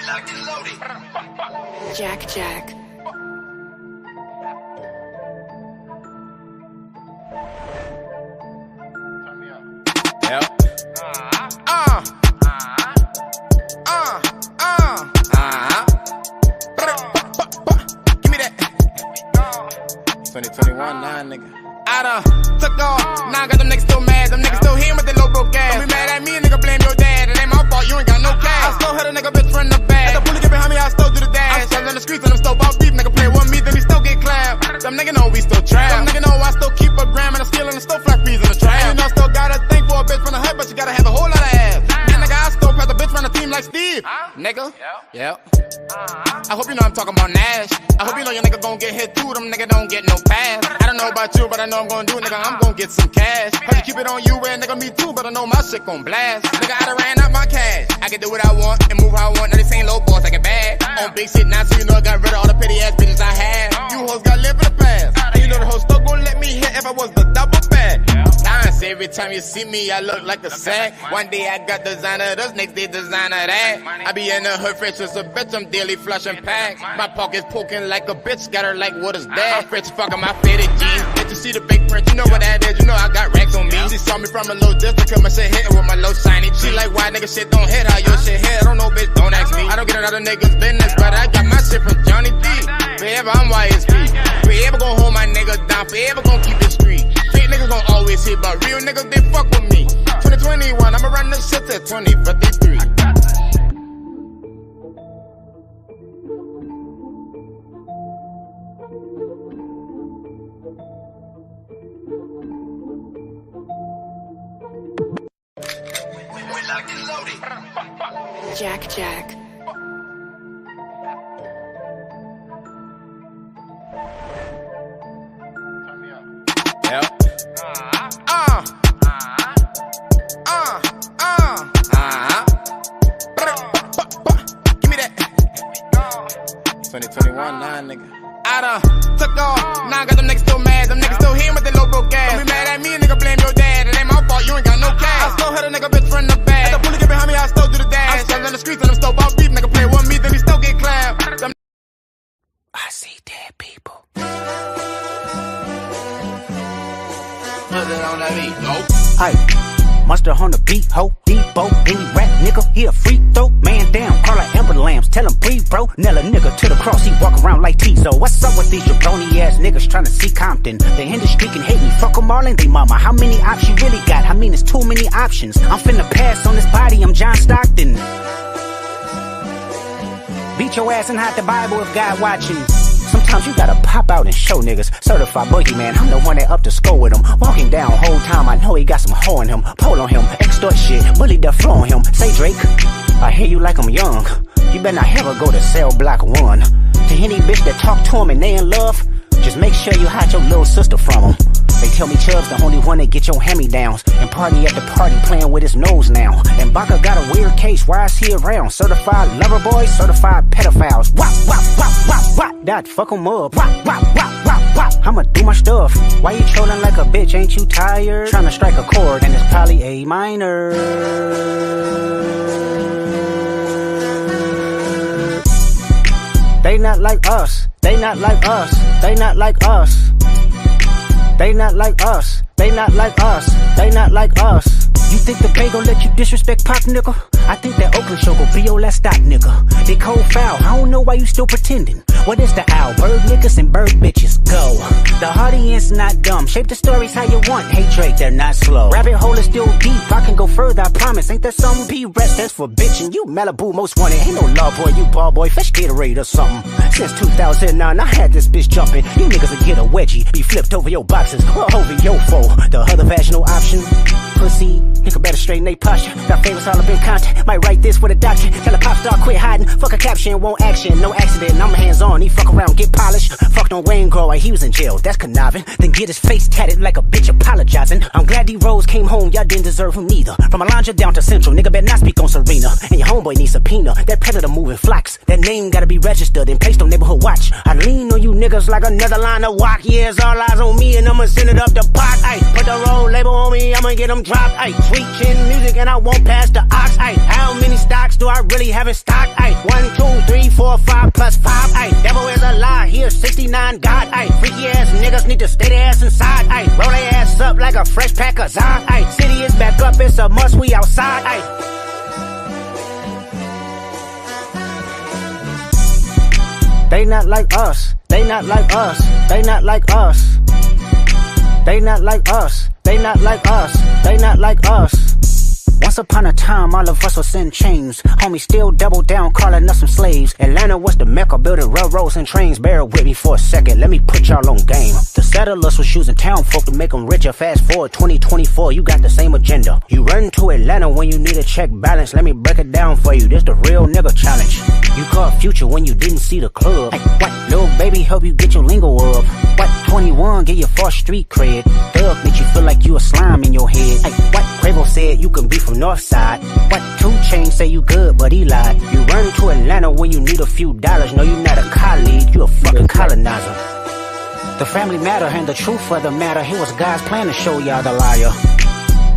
locked and loaded. Jack. Yep. Give me that. 2021, 9 nigga. I done took off, now I got them niggas still mad. Them niggas still here with the low broke gas. Don't be mad at me, nigga, blame your dad. It ain't my fault, you ain't got no cash. I still hit a nigga bitch from the back. At the bully get behind me, I still do the dash. I'm still in the streets and I'm still about beef. Nigga play with me, then he still get clapped. Them nigga know we still trap. Them nigga know I still keep a gram and I'm stealing and still flat fees in the trap. You know, still gotta think for a bitch from the hood, but you gotta have a whole lot of ass. And nigga, I still pass a bitch from the team like Steve. Nigga, yeah. I hope you know I'm talking about Nash. I hope you know your nigga gon' get hit too. Them nigga don't get no pass. I don't know about you, but I know I'm gon' do it, nigga. I'm gon' get some cash. Heard you keep it on you, and nigga, me too, but I know my shit gon' blast. Nigga, I done ran out my cash. I can do what I want and move how I want. Now this ain't low boss, I get bad. On big shit now, so you know I got rid of all the petty ass bitches I had. You hoes got live in the past. And you know the whole store gon' let me hit if I was the double back. Dance, every time you see me, I look like a sack. One day I got designer this, next day designer that. I be in the hood fresh as a bitch, I'm daily flushing packs. My pockets poking like a bitch, got her like, what is that? I'm French fucking my fitted jeans. Bitch, you see the big print, you know what that is, you know I got racks on me. She saw me from a low distance, cause my shit hitting with my low shiny. She like, why nigga shit don't hit how your shit hit? I don't know, bitch, don't ask me. I don't get another nigga's business, but I got my shit from Johnny D. Forever I'm YSP. Forever gon' hold my niggas down, forever gon' keep it street. Fake niggas gon' always hit, but real niggas, they fuck with me. 2021, I'ma run this shit to 2053. Locked and loaded. Jack. Yep. Give me that. 2021, 9 nigga. I done took off, now I got them niggas still mad. Them niggas still here with the low broke gas. Don't be mad at me, nigga, blame your dad. It ain't my fault, you ain't got no cash. I still hit a nigga bitch from the back. At the bully get behind me, I still do the dash. I'm still in the streets and I'm still about beef. Nigga play with me, then he still get clapped. Them I see dead people. Put it on that beat, nope. Hey, monster on the beat, ho, Debo, any rap nigga, he a free throw, man down, call like Amber Lambs, tell him breathe, bro, nail a nigga to the cross, he walk around like Tizo. What's up with these jabroni ass niggas trying to see Compton? They industry can hate me, fuck them all and they mama. How many options you really got? I mean, it's too many options. I'm finna pass on this body, I'm John Stockton. Beat your ass and hide the Bible if God watching. Sometimes you gotta pop out and show niggas. Certified boogeyman, I'm the one that up to score with him. Walking down whole time, I know he got some hoe in him. Pole on him, extort shit, bully the flow on him. Say Drake, I hear you like I'm young. You better not ever go to cell block 1. To any bitch that talk to him and they in love, just make sure you hide your little sister from him. They tell me Chubb's the only one that get your hand-me-downs and party at the party playing with his nose now. And Baca got a weird case, why is he around? Certified lover boys, certified pedophiles. Wop, wop, wop, wop, wop. That fuck him up. Wop, wop, wop, wop, wop. I'ma do my stuff. Why you trolling like a bitch? Ain't you tired? Trying to strike a chord and it's probably A minor. They not like us. They not like us. They not like us. They not like us. They not like us. They not like us. You think the Bay gon' let you disrespect Pop, nigga? I think that Oakland show gon' be your last stop, nigga. They cold foul, I don't know why you still pretending. What is the owl? Bird niggas and bird bitches, go. The audience not dumb, shape the stories how you want. Hey Drake, they're not slow. Rabbit hole is still deep, I can go further, I promise. Ain't there something P-Rest that's for bitchin'? You Malibu most wanted, ain't no love boy, you ball boy, fetch Gatorade or something. Since 2009, I had this bitch jumping. You niggas will get a wedgie, be flipped over your boxes, or over your foe. The other vaginal option, pussy, nigga better straighten they posture. Got favorites all up in content, might write this for the doctor. Tell a pop star quit hiding, fuck a caption, won't action. No accident, I'm hands on, he fuck around, get polished. Fucked on Wayne Grower, he was in jail, that's conniving. Then get his face tatted like a bitch apologizing. I'm glad D-Rose came home, y'all didn't deserve him neither. From Alondra down to Central, nigga better not speak on Serena. And your homeboy needs subpoena, that predator moving flocks. That name gotta be registered and placed on neighborhood watch. I lean on you niggas like another line of walk. Yeah, it's all eyes on me and I'ma send it up the pot. Ay, put the road label on me, I'ma get them drop, ayy. Sweet chin music and I won't pass the ox, ayy. How many stocks do I really have in stock, ayy? 1, 2, 3, 4, 5 plus 5, ayy. Devil is a lie, here's 69 God, ayy. Freaky ass niggas need to stay their ass inside, ayy. Roll their ass up like a fresh pack of Zod, ayy. City is back up, it's a must, we outside, ayy. They not like us, they not like us, they not like us. They not like us, they not like us, they not like us. Once upon a time, all of us was in chains. Homie still double down, calling us some slaves. Atlanta was the mecca, building railroads and trains. Bear with me for a second, let me put y'all on game. The settlers was using town folk to make them richer. Fast forward 2024, you got the same agenda. You run to Atlanta when you need a check balance. Let me break it down for you, this the real nigga challenge. You caught Future when you didn't see the club. Hey, what? Lil' baby help you get your lingo up. What? 21 get your first street cred. Thug make you feel like you a slime in your head. Hey, what? Quavo said you can be from Northside. What? 2 Chainz say you good, but he lied. You run to Atlanta when you need a few dollars. No, you not a colleague, you a fucking colonizer. The family matter and the truth for the matter. Here was God's plan to show y'all the liar.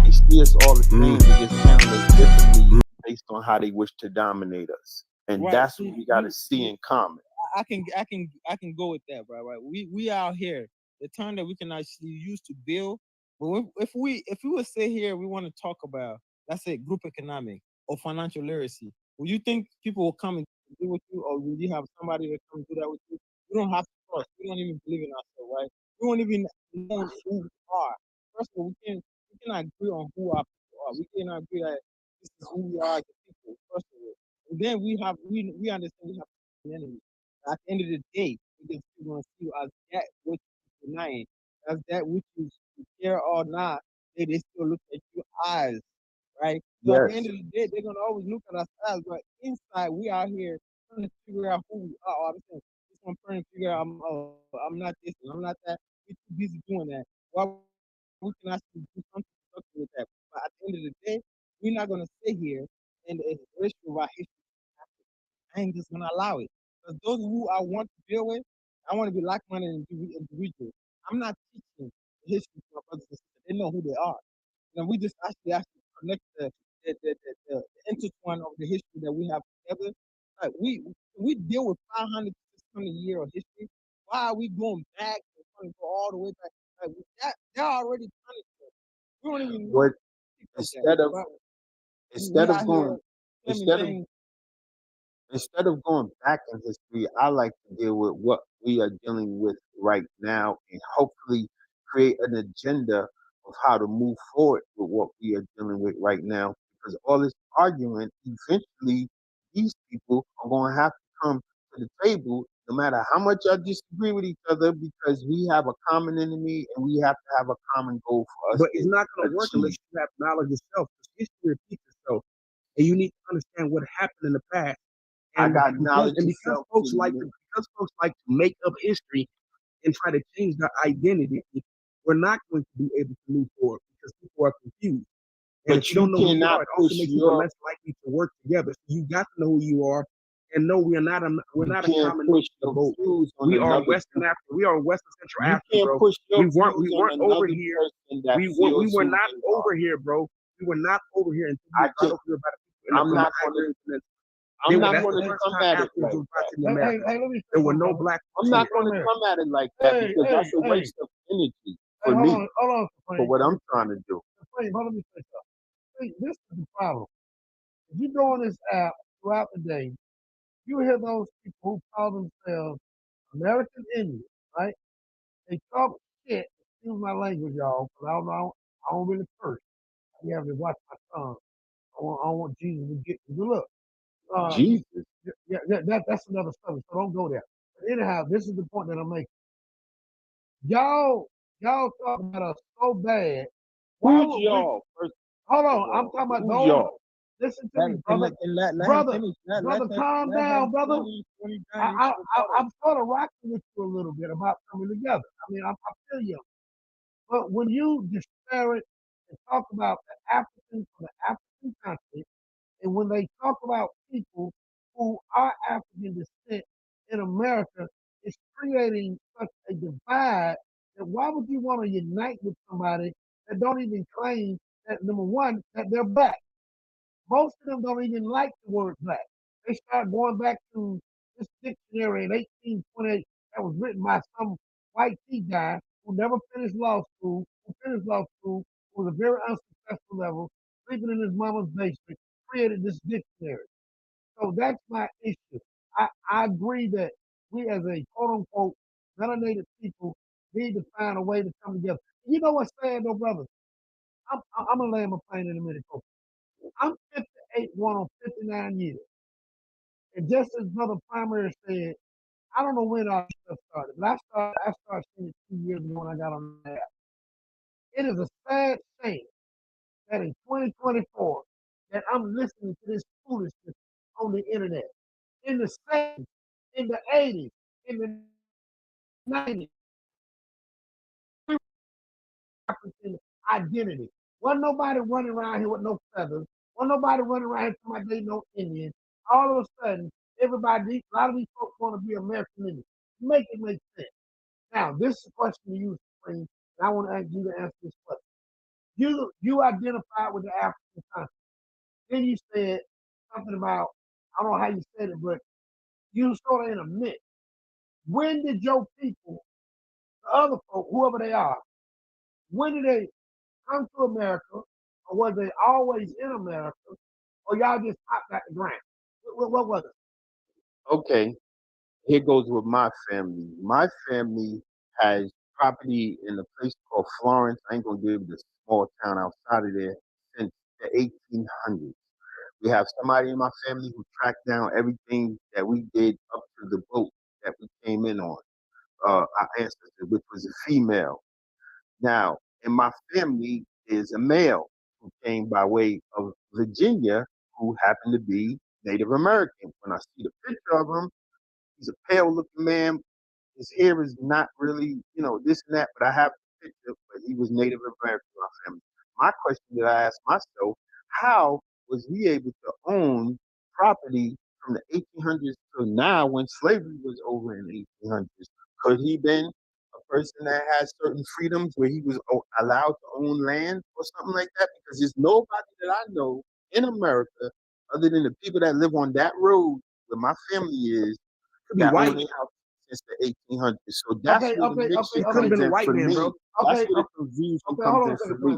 They see us all the same, they just handle it differently based on how they wish to dominate us. And Right. that's what we gotta see in common. I can go with that, right? We out here, the time that we can actually use to build. But if we would sit here, we want to talk about, let's say, group economic or financial literacy. Will you think people will come and do with you, or will you have somebody that come do that with you? We don't have to trust. We don't even believe in ourselves, right? We don't even know who we are. First of all, we cannot agree on who our people are. We cannot agree that this is who we are as a people. First of all, and then we understand we have an enemy. At the end of the day, we just going to see you as that which is denying, as that which you care or not, they still look at your eyes, right? So at the end of the day, they're gonna always look at us as, but inside we are here trying to figure out who we are. I'm saying, this one trying to figure out I'm not this and I'm not that. We're too busy doing that. Well, we can actually do something productive with that. But at the end of the day, we're not gonna sit here and erase our history. I ain't just gonna allow it. Because those who I want to deal with, I want to be like-minded individuals. I'm not teaching history to my brothers and sisters. They know who they are. And we just actually connect the intertwine of the history that we have together. Like we deal with 500 to 600 years of history. Why are we going back and trying to go all the way back? Like they're already trying to. We don't even know. What instead of going instead of going back in history, I like to deal with what we are dealing with right now and hopefully create an agenda of how to move forward with what we are dealing with right now. Because all this arguing, eventually, these people are going to have to come to the table, no matter how much I disagree with each other, because we have a common enemy and we have to have a common goal for us. But it's not going to work unless you have knowledge yourself. Because history repeats itself, and you need to understand what happened in the past. And I got knowledge. And because folks like to make up history and try to change their identity, we're not going to be able to move forward because people are confused. And if you don't know who you are, it also makes people less likely to work together. So you got to know who you are and know we're not a common boat. We are Western Africa. We are Western Central Africa, bro. We weren't over here. We were not over here, bro. We were not over here until I'm not going to come at it like that. There were no black. I'm not going to come at it like that because that's a waste of energy for me. For what I'm trying to do. Let me say something. This is the problem. If you go on this app throughout the day, you hear those people who call themselves American Indians, right? They talk shit. Excuse my language, y'all, because I don't really curse. I have to watch my tongue. I don't want Jesus to get me. Look. Jesus. Yeah, that's another subject, so don't go there. But anyhow, this is the point that I'm making. Y'all talk about us so bad. Who's y'all? Hold on, I'm talking about those. Y'all? Listen to me, brother. Brother, calm down, brother. I'm sort of rocking with you a little bit about coming together. I mean, I feel you. But when you disparage and talk about the Africans from the African country, and when they talk about people who are African descent in America, it's creating such a divide that why would you want to unite with somebody that don't even claim that number one, that they're black. Most of them don't even like the word black. They start going back to this dictionary in 1828 that was written by some white tea guy who never finished law school, who was a very unsuccessful level, sleeping in his mama's basement, created this dictionary. So that's my issue. I agree that we as a quote unquote melanated people need to find a way to come together. You know what's sad though, brother? I'm gonna land my plane in a minute, folks. I'm 58 one on 59 years. And just as Brother Primary said, I don't know when all this stuff started, but I started seeing it 2 years ago when I got on the app. It is a sad shame that in 2024 that I'm listening to this foolishness on the internet. In the 70s, in the 80s, in the 90s, African identity. Wasn't nobody running around here with no feathers. Wasn't nobody running around here talking about they no Indian. All of a sudden, everybody, a lot of these folks want to be American Indian. Make it make sense. Now, this is a question to you, Supreme, and I want to ask you to answer this question. You identified with the African continent. Then you said something about, I don't know how you said it, but you sort of in a mix. When did your people, the other folk, whoever they are, when did they come to America, or was they always in America, or y'all just popped out the ground? What was it? Okay, here goes with my family. My family has property in a place called Florence. I ain't gonna give the small town outside of there since the 1800s. We have somebody in my family who tracked down everything that we did up to the boat that we came in on, our ancestor, which was a female. Now, in my family is a male who came by way of Virginia who happened to be Native American. When I see the picture of him, he's a pale looking man. His hair is not really, this and that, but I have the picture, but he was Native American in my family. My question that I asked myself, how was we able to own property from the 1800s to now when slavery was over in the 1800s? Could he been a person that had certain freedoms where he was allowed to own land or something like that? Because there's nobody that I know in America other than the people that live on that road where my family is Could be that white. own their house since the 1800s. So that's where the mixture Could have been a comes in white for man, me. bro. That's where the confusion comes in for me.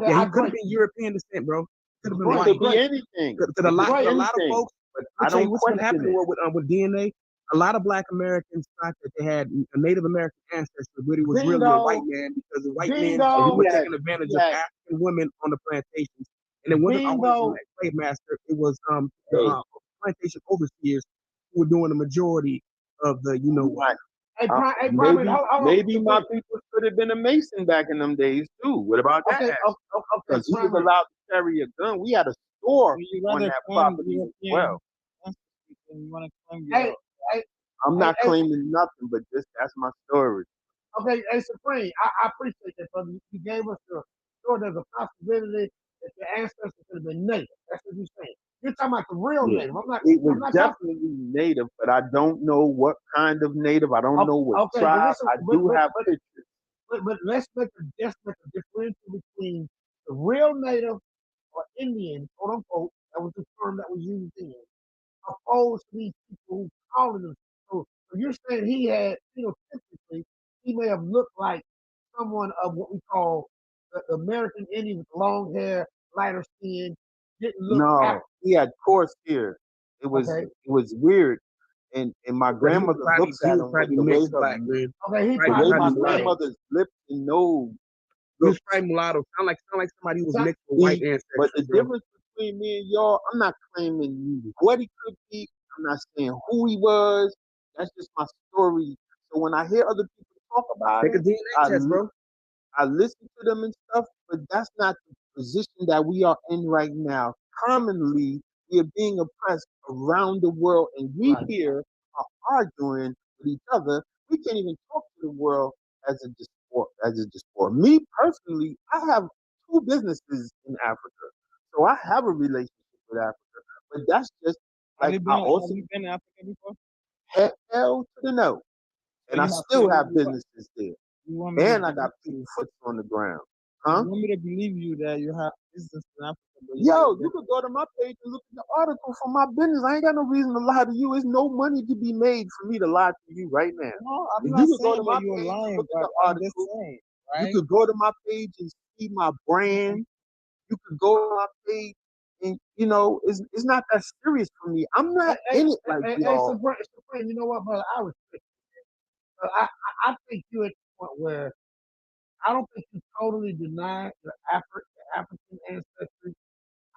Yeah, he could have been European descent, bro. Could have been It white. could be anything. Because a lot of folks, but I I tell you don't what's been question happening it. with DNA. A lot of Black Americans thought that they had a Native American ancestor, but it was really a white man because the white men were taking advantage of African women on the plantations. And it wasn't always a black slave master. It was the plantation overseers who were doing the majority of the, what. Maybe my people could have been a Mason back in them days too. What about that? Because he was allowed to carry a gun. We had a store on that property as well. I'm not claiming nothing, but that's my story. Okay, hey Supreme, I appreciate that, brother. You gave us the story. There's a possibility that your ancestors could have been native. That's what you're saying. You're talking about the real native. It was definitely native, but I don't know what kind of native. I don't know what tribe. I do have pictures. But let's make a differential between the real native or Indian, quote unquote, that was the term that was used then, opposed to these people who calling them. So you're saying he had, typically, he may have looked like someone of what we call the American Indian with long hair, lighter skin, didn't look No, he had coarse hair. It was weird. And my grandmother looks at him with the way my grandmother's lips and nose. He was probably mulatto. Sound like somebody who was mixed with white ancestors. But the difference between me and y'all, I'm not claiming what he could be. I'm not saying who he was. That's just my story. So when I hear other people talk about it, I listen to them and stuff, but that's not the position that we are in right now. Commonly, we are being oppressed around the world, and we here are arguing with each other. We can't even talk to the world as a diaspora. Me personally, I have 2 businesses in Africa, so I have a relationship with Africa. But that's just like have you been to Africa before? Hell to the no, and I still have businesses there. And I got people foot on the ground. Huh? You want me to believe you that you have business in Africa? Yo, you could go to my page and look at the article for my business. I ain't got no reason to lie to you. There's no money to be made for me to lie to you right now. No, I'm If not you could go saying to my that you're page and lying, look at but the I'm just article. saying, You right? could go to my page and see my brand. You could go to my page and it's not that serious for me. I'm not in it like y'all. Supreme, you know what, brother? I respect you. I think you're at the point where I don't think you totally deny the African ancestry.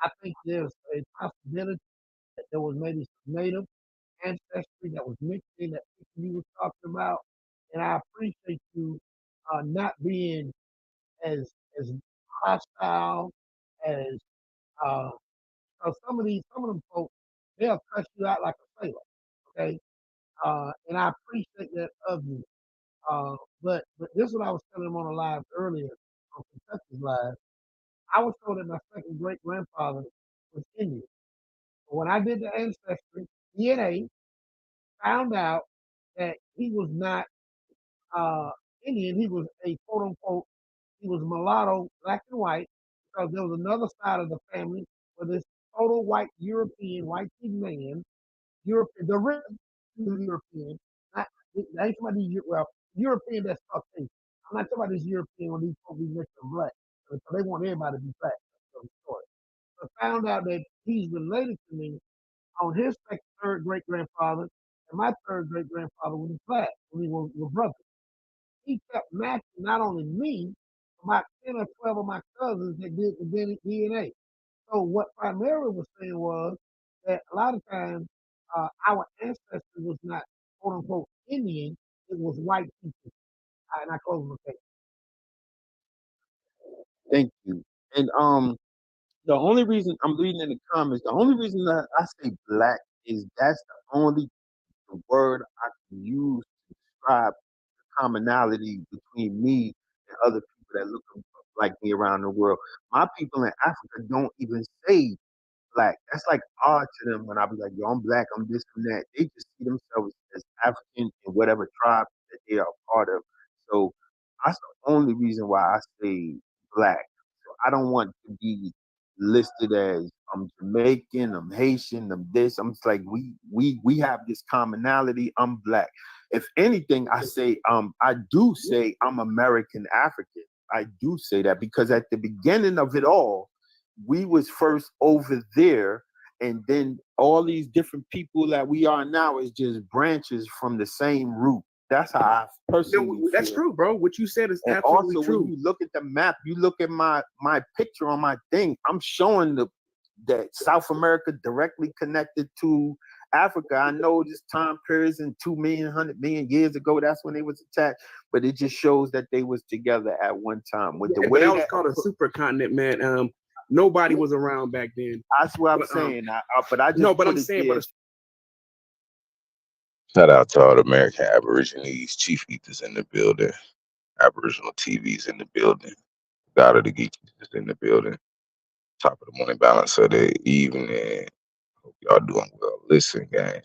I think there's a possibility that there was maybe some native ancestry that was mixed in that you were talking about. And I appreciate you not being as hostile as uh, some of them folks, they'll cuss you out like a sailor. Okay. And I appreciate that of you. But this is what I was telling him on a live earlier on Kentucky's live. I was told that my second great grandfather was Indian. But when I did the ancestry DNA, found out that he was not uh, Indian. He was a quote unquote, he was mulatto, black and white, because there was another side of the family where this total white European, white man, European, the real European, not, I ain't talking about these, well, European that's Caucasian. I'm not talking about this European when these folks be mixed in black. So they want everybody to be black. That's the story. So I found out that he's related to me on his third great grandfather, and my third great grandfather was black when we were brothers. He kept matching not only me, but about 10 or 12 of my cousins that did the DNA. So what primarily was saying was that a lot of times our ancestry was not quote unquote Indian, it was white people. And I close my face. Thank you. And the only reason I'm reading in the comments, the only reason that I say black is that's the only word I can use to describe the commonality between me and other people that look like me around the world. My people in Africa don't even say black. That's like odd to them when I be like, yo, I'm black, I'm this and that. They just see themselves as African in whatever tribe that they are a part of. So that's the only reason why I say black. So I don't want to be listed as I'm Jamaican, I'm Haitian, I'm this. I'm just like we have this commonality. I'm black. If anything, I do say I'm American African. I do say that because at the beginning of it all, we was first over there, and then all these different people that we are now is just branches from the same root. That's how I personally feel. That's true, bro. What you said is and absolutely also, true. when you look at the map, you look at my picture on my thing, I'm showing that South America directly connected to Africa. I know this time periods in 2,100 million years ago, that's when they was attacked, but it just shows that they was together at one time. With the way that was called a supercontinent, man. Nobody was around back then. That's what I'm saying. But I'm saying, shout out to all the American Aborigines, Chief Eaters in the building, Aboriginal TVs in the building, God of the Geeks is in the building. Top of the morning balance of the evening. Hope y'all doing well. Listen, gang.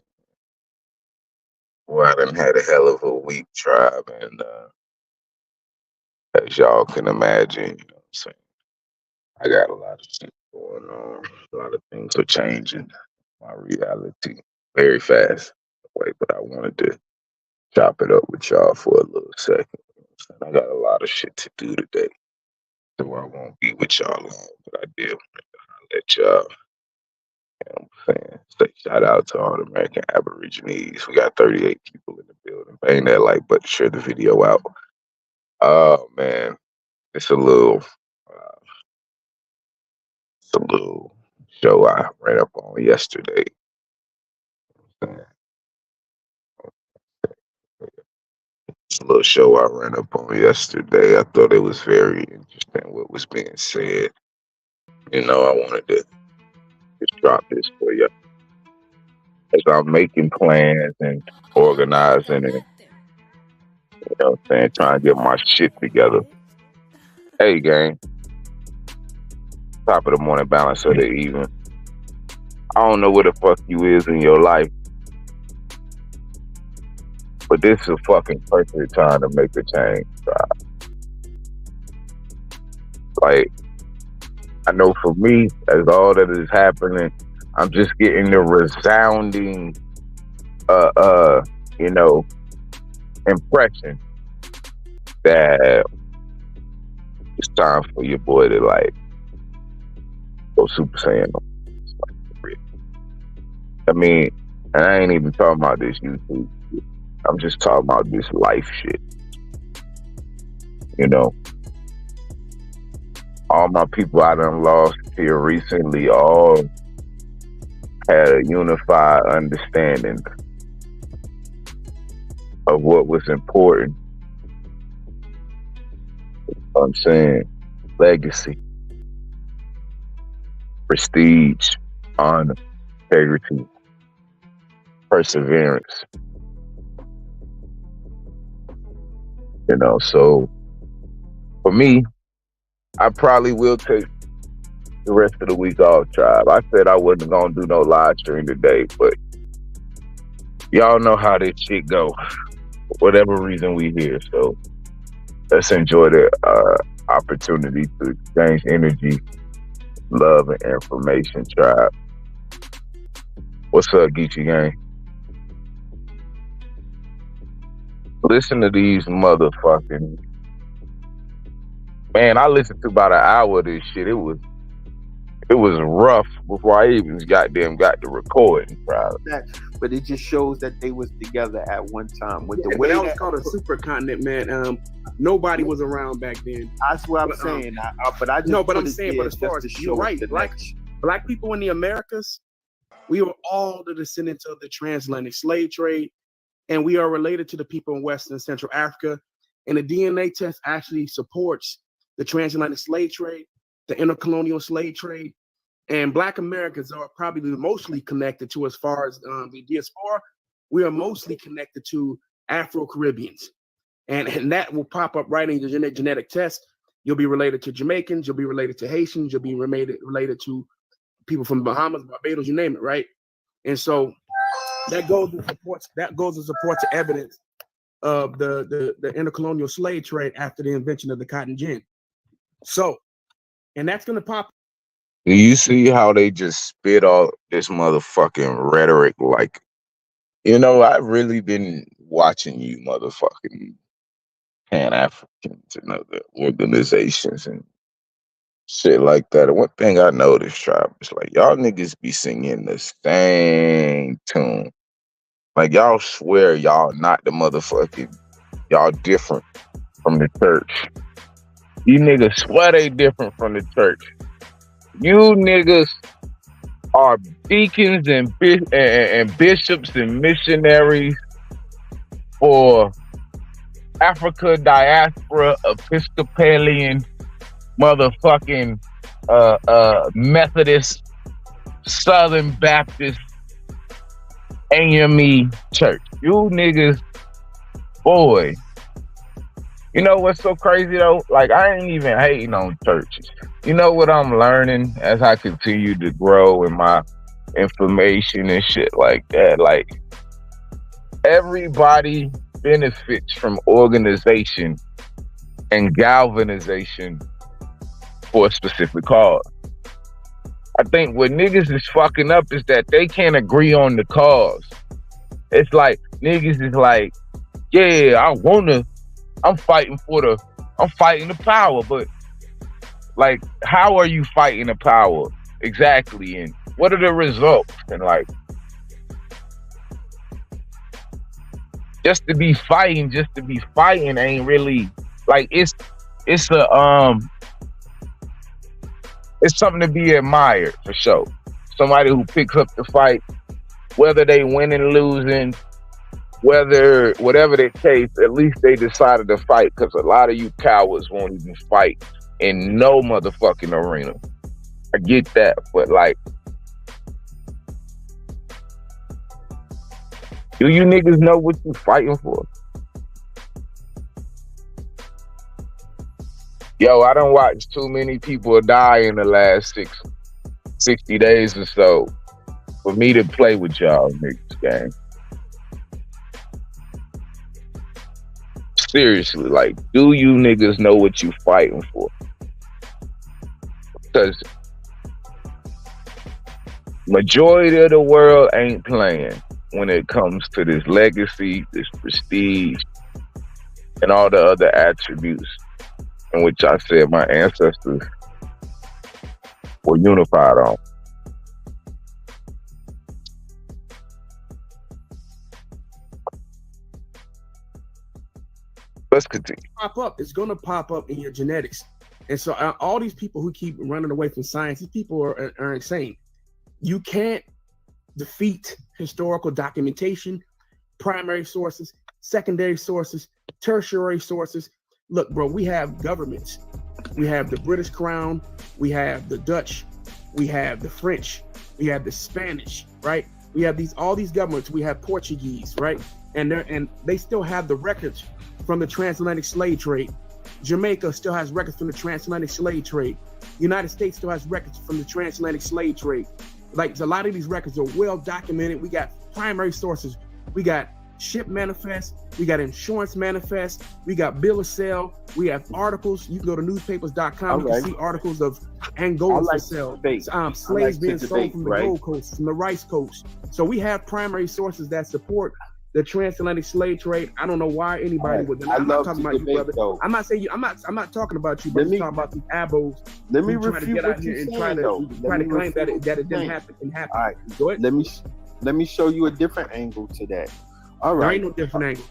Well, I done had a hell of a week, tribe, and as y'all can imagine, you know what I'm saying, I got a lot of shit going on. A lot of things are changing my reality very fast. But I wanted to chop it up with y'all for a little second. I got a lot of shit to do today, so I won't be with y'all long. But I did want to let y'all, you know what I'm saying, say shout out to all the American Aborigines. We got 38 people in the building. Bang that like button, share the video out. Oh man, it's a little show I ran up on yesterday. It's a little show I ran up on yesterday. I thought it was very interesting what was being said. You know, I wanted to just drop this for you. As I'm making plans and organizing and, you know what I'm saying, trying to get my shit together. Hey, gang. Top of the morning, balance of the evening. I don't know where the fuck you is in your life, but this is a fucking perfect time to make a change. Like, I know for me, as all that is happening, I'm just getting the resounding, you know, impression that it's time for your boy to like go Super Saiyan. I mean, and I ain't even talking about this YouTube shit. I'm just talking about this life shit. You know, all my people I done lost here recently all had a unified understanding of what was important. I'm saying legacy, prestige, honor, integrity, perseverance. You know, so for me, I probably will take the rest of the week off, tribe. I said I wasn't gonna do no live stream today, but y'all know how this shit go. For whatever reason we here, so let's enjoy the opportunity to exchange energy, love, and information, tribe. What's up, Geechee Gang? Listen to these motherfucking... Man, I listened to about an hour of this shit. It was rough before I even got the recording, tribe. But it just shows that they was together at one time. With the Yeah, way that was called a supercontinent, man. Nobody was around back then. That's what I'm saying. But I just no, but I'm saying, but as far as you're right, black people in the Americas, we were all the descendants of the transatlantic slave trade, and we are related to the people in West and Central Africa. And the DNA test actually supports the transatlantic slave trade, the intercolonial slave trade, and Black Americans are probably mostly connected to, as far as the diaspora, we are mostly connected to Afro-Caribbeans. And that will pop up right in the genetic test. You'll be related to Jamaicans, you'll be related to Haitians, you'll be related to people from Bahamas, Barbados, you name it, right? And so that goes and supports the evidence of the intercolonial slave trade after the invention of the cotton gin. So, and that's gonna pop. Do you see how they just spit all this motherfucking rhetoric? Like, you know, I've really been watching you motherfucking Pan-Africans and other organizations and shit like that. And one thing I noticed, tribe, is like y'all niggas be singing the same tune. Like y'all swear y'all not the motherfucking, y'all different from the church. You niggas swear they different from the church. You niggas are deacons and bishops and missionaries for Africa diaspora, Episcopalian, motherfucking Methodist, Southern Baptist, AME church. You niggas, boy. You know what's so crazy though? Like, I ain't even hating on churches. You know what I'm learning as I continue to grow in my information and shit like that? Like, everybody benefits from organization and galvanization for a specific cause. I think what niggas is fucking up is that they can't agree on the cause. It's like, niggas is like, yeah, I'm fighting the power, but like, how are you fighting the power exactly? And what are the results? And like, just to be fighting ain't really like, it's something to be admired for sure. Somebody who picks up the fight, whether they winning, losing, whatever the case, at least they decided to fight, because a lot of you cowards won't even fight in no motherfucking arena. I get that, but like, do you niggas know what you fighting for? Yo, I done watched too many people die in the last 60 days or so for me to play with y'all niggas, gang. Seriously, like, do you niggas know what you fighting for? Because majority of the world ain't playing when it comes to this legacy, this prestige, and all the other attributes in which I said my ancestors were unified on. Let's continue. Pop up. It's going to pop up in your genetics. And so all these people who keep running away from science, these people are insane. You can't defeat historical documentation, primary sources, secondary sources, tertiary sources. Look, bro, we have governments. We have the British Crown, we have the Dutch, we have the French, we have the Spanish, right? We have all these governments. We have Portuguese, right? And they still have the records from the transatlantic slave trade. Jamaica still has records from the transatlantic slave trade. United States still has records from the transatlantic slave trade. Like, a lot of these records are well documented. We got primary sources. We got ship manifest. We got insurance manifest. We got bill of sale. We have articles. You can go to newspapers.com. You can see articles of Angola for sale. Slaves being sold from the Gold Coast, from the Rice Coast. So we have primary sources that support the transatlantic slave trade. I don't know why anybody would. I'm not talking about you, brother. I'm not saying you. I'm not talking about you, but I'm talking about these abos. Let me trying to get out here and try to claim that it didn't happen. All right, go ahead. Let me show you a different angle to that. All right, there ain't no different angle.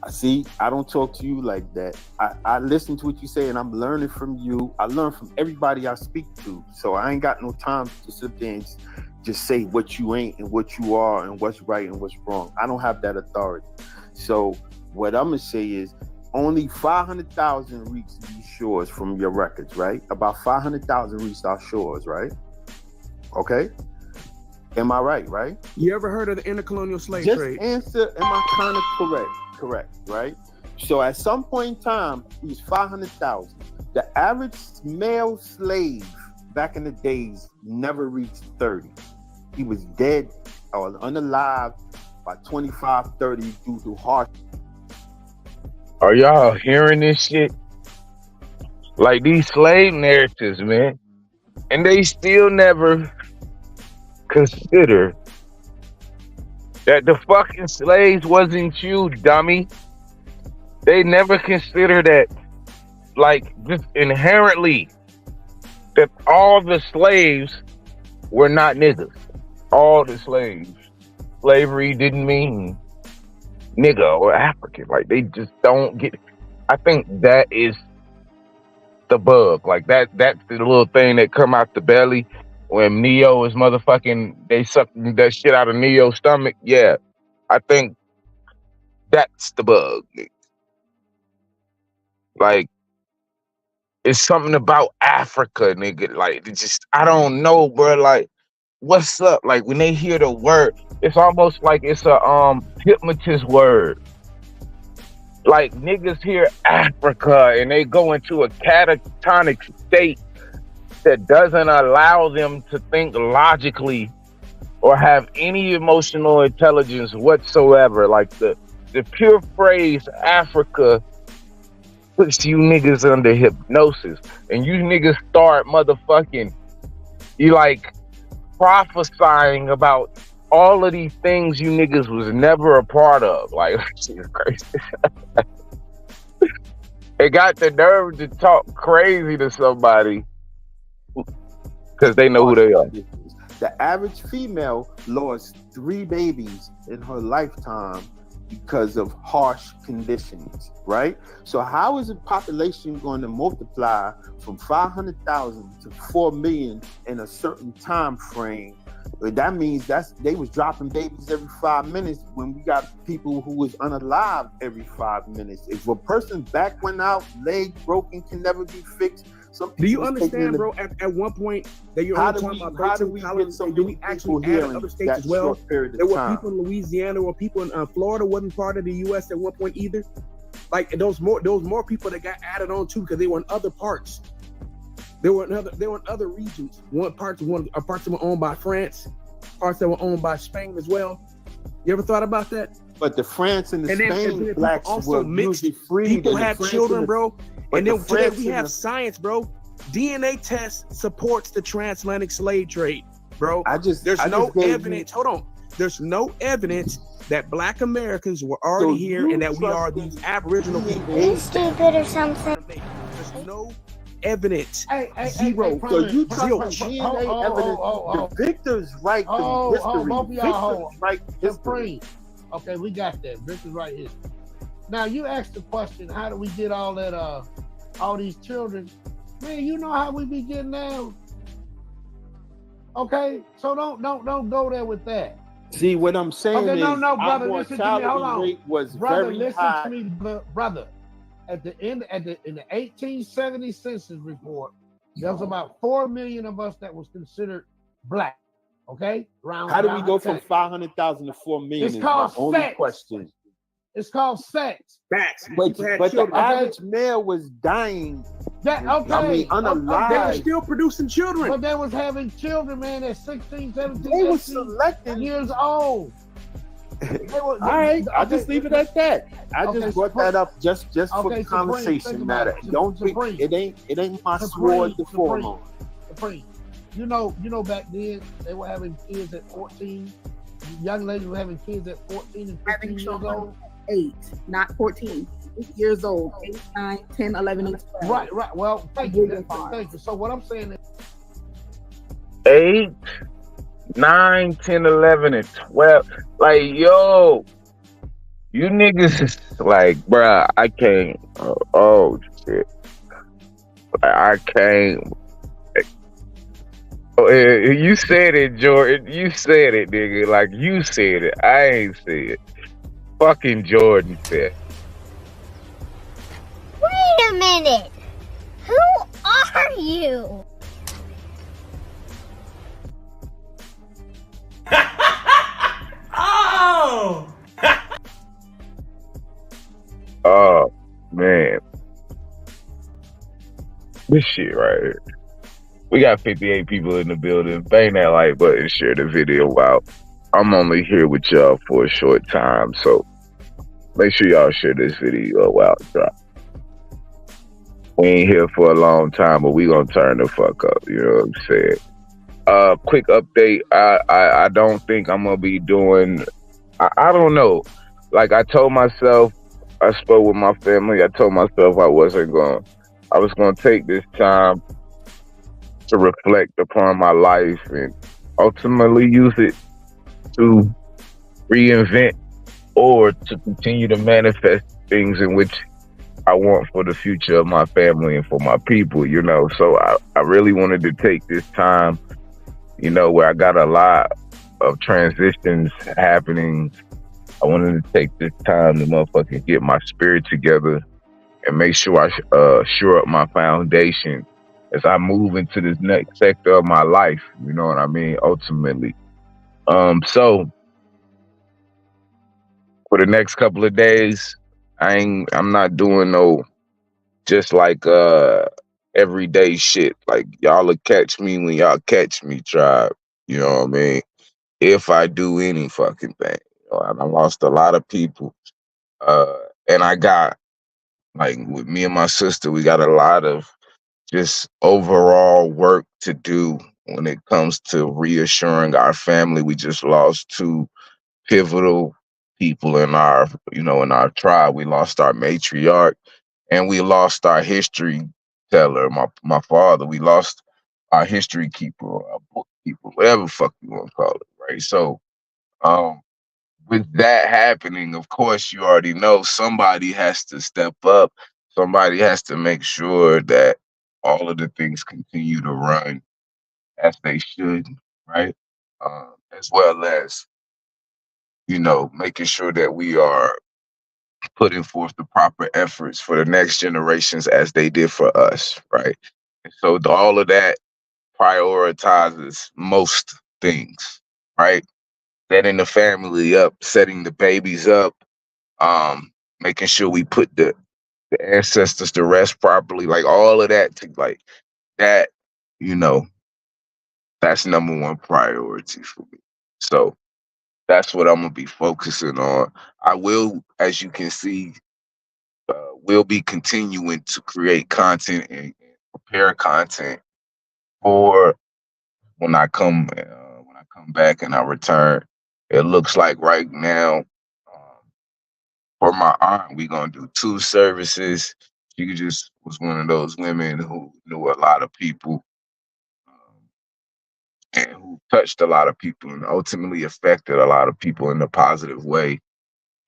See, I don't talk to you like that. I listen to what you say, and I'm learning from you. I learn from everybody I speak to, so I ain't got no time to sit there and just say what you ain't and what you are and what's right and what's wrong. I don't have that authority. So what I'm gonna say is only 500,000 reached these shores from your records, right? About 500,000 reached our shores, right? Okay. Am I right? You ever heard of the intercolonial slave trade? Just answer, am I kind of correct? Correct, right? So at some point in time, it was 500,000. The average male slave back in the days never reached 30. He was dead or unalive by 25, 30 due to heart. Are y'all hearing this shit? Like, these slave narratives, man. And they still never consider that the fucking slaves wasn't you, dummy. They never consider that, like, just inherently, that all the slaves were not niggas. All the slaves. Slavery didn't mean nigga or African. Like, they just don't get it. I think that is the bug. Like, that's the little thing that come out the belly when Neo is motherfucking, they suck that shit out of Neo's stomach. Yeah, I think that's the bug. Like, it's something about Africa, nigga. Like, it's just, I don't know, bro. Like, what's up? Like, when they hear the word, it's almost like it's a hypnotist word. Like, niggas hear Africa and they go into a catatonic state that doesn't allow them to think logically or have any emotional intelligence whatsoever. Like, the pure phrase Africa puts you niggas under hypnosis, and you niggas start motherfucking, you like prophesying about all of these things you niggas was never a part of. Like, shit is crazy. They got the nerve to talk crazy to somebody because they know who they are. The average female lost 3 babies in her lifetime because of harsh conditions, right? So how is a population going to multiply from 500,000 to 4 million in a certain time frame? That means they was dropping babies every 5 minutes when we got people who was unalive every 5 minutes. If a person's back went out, leg broken, can never be fixed. Do you understand, bro? At one point that you're only talking about 13 colonies, do we actually add other states as well? There were people in Louisiana or people in Florida wasn't part of the U.S. at one point either. Like, those more people that got added on too because they were in other parts. They were in other regions. Parts that were owned by France, parts that were owned by Spain as well. You ever thought about that? But the France and the Spain blacks were usually free. People have children, bro. And then today we have science, bro. DNA test supports the transatlantic slave trade, bro. There's no evidence. Hold on. There's no evidence that Black Americans were already here and that we are these Aboriginal people. You stupid or something? There's no evidence. Zero. So you trust DNA evidence? The victors write the history. Both of y'all Victors write history. Okay, we got that. Victors write history. Now you asked the question: how do we get all that? All these children? Man, you know how we be getting down. Okay, so don't go there with that. See what I'm saying? Okay, is no, brother, our listen to me. Hold on, rate was brother. very Listen high. to me, brother. At the end, in the 1870 census report, there was about 4 million of us that was considered Black. Okay, How do we go from 500,000 to 4 million? It's called my only sex. question. It's called sex. Facts. But the average male was dying. That, okay. I mean, unalive. They were still producing children. But they was having children, man, at 16, 17, They were 18 selecting. years old. All right, I'll just leave it at that. I just brought that up just for Okay, conversation matter. Supreme, Don't it ain't my sword to fall on. Supreme. You know, back then they were having kids at 14. Young ladies were having kids at 14 and 15 years old. 8, not 14. 8 years old. 8, 9, 10, 11, and 12. Right. Well, thank you. Thank you. So what I'm saying is 8, 9, 10, 11, and 12. Like, yo, you niggas is like, bruh, I can't. Oh, shit. I can't. Oh, you said it, Jordan. You said it, nigga. Like, you said it. I ain't said it. Fucking Jordan said. Wait a minute. Who are you? Oh! Oh, man. This shit right here. We got 58 people in the building. Bang that like button, share the video out. I'm only here with y'all for a short time, so make sure y'all share this video out. We ain't here for a long time, but we gonna turn the fuck up. You know what I'm saying? Quick update. I don't think I'm gonna be doing. I don't know. Like I told myself, I spoke with my family. I told myself I was gonna take this time to reflect upon my life and ultimately use it to reinvent or to continue to manifest things in which I want for the future of my family and for my people, you know. So I really wanted to take this time, you know, where I got a lot of transitions happening. I wanted to take this time to motherfucking get my spirit together and make sure I shore up my foundation as I move into this next sector of my life. You know what I mean? Ultimately. So for the next couple of days, I'm not doing no just like everyday shit. Like y'all will catch me when y'all catch me, tribe. You know what I mean? If I do any fucking thing. You know, and I lost a lot of people. And I got, like, with me and my sister, we got a lot of just overall work to do when it comes to reassuring our family. We just lost 2 pivotal people in our, you know, in our tribe. We lost our matriarch and we lost our history teller, my father. We lost our history keeper, or our bookkeeper, whatever the fuck you want to call it, right? So with that happening, of course, you already know somebody has to step up. Somebody has to make sure that all of the things continue to run as they should, right? As well as, you know, making sure that we are putting forth the proper efforts for the next generations as they did for us, right? And so all of that prioritizes most things, right? Setting the family up, setting the babies up, making sure we put the ancestors to rest properly, like all of that, like that, you know, that's number one priority for me. So that's what I'm gonna be focusing on. I will, as you can see, will be continuing to create content and prepare content for when I come back and I return. It looks like right now, for my aunt, we gonna do 2 services. She just was one of those women who knew a lot of people, um, and who touched a lot of people and ultimately affected a lot of people in a positive way.